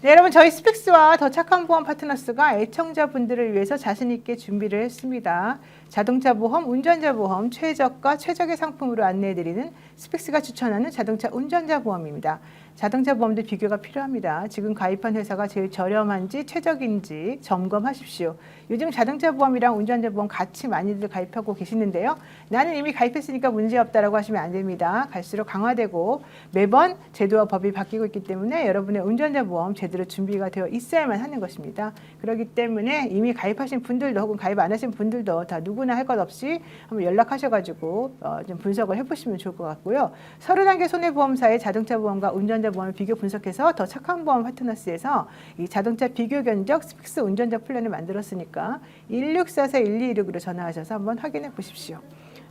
네, 여러분 저희 스픽스와 더 착한 보험 파트너스가 애청자분들을 위해서 자신 있게 준비를 했습니다. 자동차 보험, 운전자 보험 최저가 최적의 상품으로 안내해드리는 스픽스가 추천하는 자동차 운전자 보험입니다. 자동차 보험도 비교가 필요합니다. 지금 가입한 회사가 제일 저렴한지 최적인지 점검하십시오. 요즘 자동차 보험이랑 운전자 보험 같이 많이들 가입하고 계시는데요. 나는 이미 가입했으니까 문제없다라고 하시면 안 됩니다. 갈수록 강화되고 매번 제도와 법이 바뀌고 있기 때문에 여러분의 운전자 보험 제대로 준비가 되어 있어야만 하는 것입니다. 그렇기 때문에 이미 가입하신 분들도 혹은 가입 안 하신 분들도 다 누구나 할 것 없이 한번 연락하셔가지고 좀 분석을 해보시면 좋을 것 같고요. 30단계 손해보험사의 자동차 보험과 운전자 보험을 비교 분석해서 더 착한 보험 파트너스에서 이 자동차 비교 견적 스픽스 운전자 플랜을 만들었으니까 1644-1216으로 전화하셔서 한번 확인해 보십시오.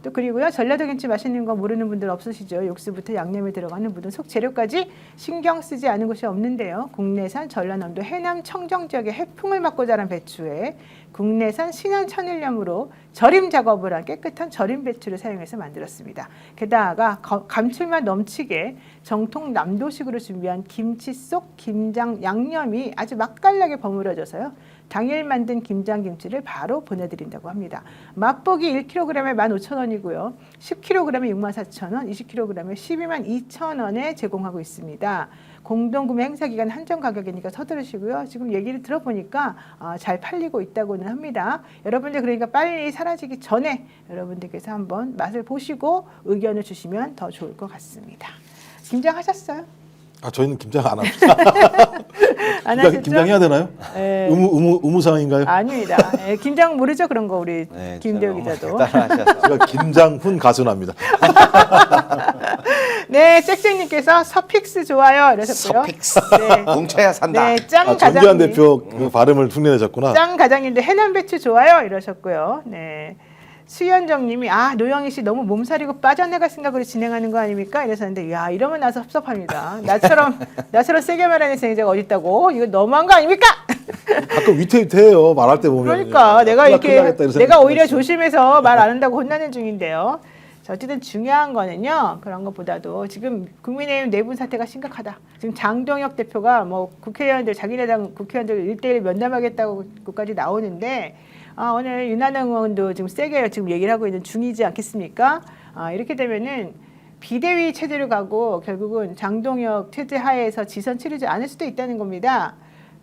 또 그리고요 전라도 김치 맛있는 거 모르는 분들 없으시죠? 육수부터 양념에 들어가는 모든 속 재료까지 신경 쓰지 않은 곳이 없는데요. 국내산 전라남도 해남 청정 지역의 해풍을 맞고 자란 배추에 국내산 신안 천일염으로 절임 작업을 한 깨끗한 절임 배추를 사용해서 만들었습니다. 게다가 감칠맛 넘치게 정통 남도식으로 준비한 김치 속 김장 양념이 아주 맛깔나게 버무려져서요. 당일 만든 김장김치를 바로 보내드린다고 합니다. 맛보기 1kg에 15,000원이고요. 10kg에 64,000원, 20kg에 122,2,000원에 제공하고 있습니다. 공동구매 행사기간 한정 가격이니까 서두르시고요. 지금 얘기를 들어보니까 잘 팔리고 있다고는 합니다. 여러분들 그러니까 빨리 사라지기 전에 여러분들께서 한번 맛을 보시고 의견을 주시면 더 좋을 것 같습니다. 김장하셨어요? 저희는 김장 안 합니다. 안 하셨죠? 김장해야 되나요? 네. 의무사항인가요? 아닙니다. 예, 김장 모르죠 그런 거 우리 네, 김대우 저는 기자도. 따라하셔서. 제가 김장 훈 가수납니다. 네, 잭잭님께서 서픽스 좋아요 이러셨고요. 서픽스. 네, 뭉쳐야 산다. 네, 짱 전두환 가장님. 대표 그 발음을 흉내내셨구나. 짱 가장님도 해남 배추 좋아요 이러셨고요. 네. 수현정님이 노영희 씨 너무 몸살이고 빠져나갈 생각으로 진행하는 거 아닙니까? 이랬었는데 야 이러면 나서 섭섭합니다. 나처럼 세게 말하는 진행자가 어디 있다고? 이거 너무한 거 아닙니까? 가끔 위태위태해요. 말할 때 보면. 그러니까 내가 큰일 이렇게 나겠다 이런 내가 생각이 오히려 들었어요. 조심해서 말 안 한다고 혼나는 중인데요. 자, 어쨌든 중요한 거는요. 그런 것보다도 지금 국민의힘 내분 사태가 심각하다. 지금 장동혁 대표가 뭐 국회의원들 자기네당 국회의원들 1대1 면담하겠다고까지 나오는데 오늘 윤한홍 의원도 지금 세게 지금 얘기를 하고 있는 중이지 않겠습니까? 이렇게 되면은 비대위 체제로 가고 결국은 장동혁 체제 하에서 지선 치르지 않을 수도 있다는 겁니다.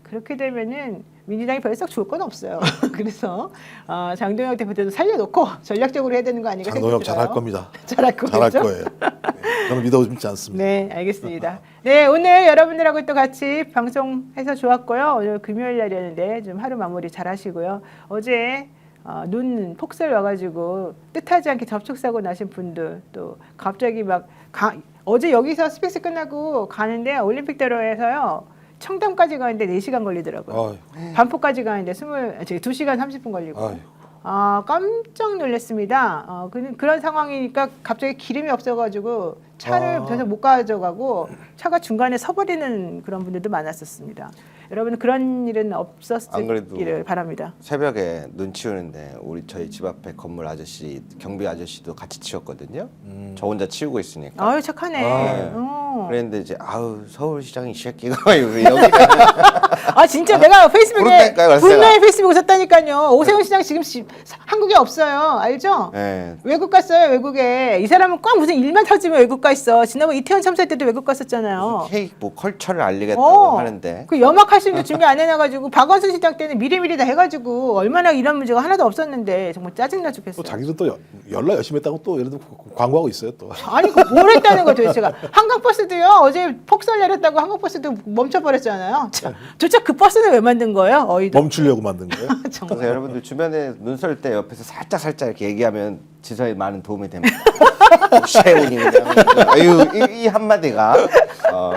그렇게 되면은 민주당이 별썩 좋을 건 없어요. 그래서 장동혁 대표도 살려놓고 전략적으로 해야 되는 거 아닌가 장동혁 생각이 잘할 들어요. 겁니다. 잘할 거겠죠? 잘할 거예요. 네, 저는 믿어보지 않습니다. 네, 알겠습니다. 네, 오늘 여러분들하고 또 같이 방송해서 좋았고요. 오늘 금요일 날이었는데 좀 하루 마무리 잘 하시고요. 어제 눈 폭설 와가지고 뜻하지 않게 접촉사고 나신 분들 또 갑자기 어제 여기서 스픽스 끝나고 가는데 올림픽대로에서요. 청담까지 가는데 4시간 걸리더라고요. 반포까지 가는데 2시간 30분 걸리고. 깜짝 놀랐습니다. 그런 상황이니까 갑자기 기름이 없어가지고 차를 계속 못 가져가고 차가 중간에 서버리는 그런 분들도 많았었습니다. 여러분 그런 일은 안 그래도 없었기를 바랍니다. 새벽에 눈 치우는데 저희 집 앞에 건물 아저씨 경비 아저씨도 같이 치웠거든요. 저 혼자 치우고 있으니까. 아유 착하네. 그랬는데 이제 서울시장이 이 새끼가 여기 진짜 내가 페이스북에 그렇다니까요, 분명히 페이스북에 썼다니까요. 오세훈 시장 지금 한국에 없어요. 알죠? 네. 외국 갔어요. 외국에. 이 사람은 꼭 무슨 일만 터지면 외국 가 있어. 지난번 이태원 참사 때도 외국 갔었잖아요. 케이크 뭐 컬처를 알리겠다고 하는데. 그 염화칼슘도 준비 안 해놔가지고 박원순 시장 때는 미리미리 다 해가지고 얼마나 이런 문제가 하나도 없었는데 정말 짜증나 죽겠어요. 또 자기도 또 연락 열심히 했다고 또 예를 들어 광고하고 있어요 또. 아니 뭘 했다는 거죠 도대체가. 한강버스도요 어제 폭설 내렸다고 한강버스도 멈춰버렸잖아요. 도대체 그 버스는 왜 만든 거예요? 어이도. 멈추려고 만든 거예요. 그래서 여러분들 주변에 눈 쏠 때 옆에서 살짝 이렇게 얘기하면 지서에 많은 도움이 됩니다. 쉐운이 그냥 아유 이 한마디가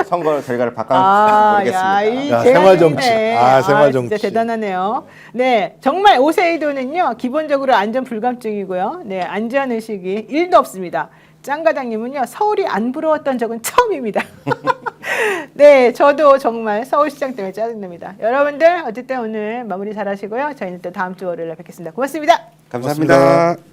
선거 결과를 바꿔보겠습니다. 야, 생활 정치. 생활 정치. 진짜 대단하네요. 네, 정말 오세이도는요 기본적으로 안전 불감증이고요. 네, 안전 의식이 1도 없습니다. 짱과장님은요 서울이 안 부러웠던 적은 처음입니다. 네, 저도 정말 서울시장 때문에 짜증납니다. 여러분들 어쨌든 오늘 마무리 잘하시고요. 저희는 또 다음 주 월요일에 뵙겠습니다. 고맙습니다. 감사합니다.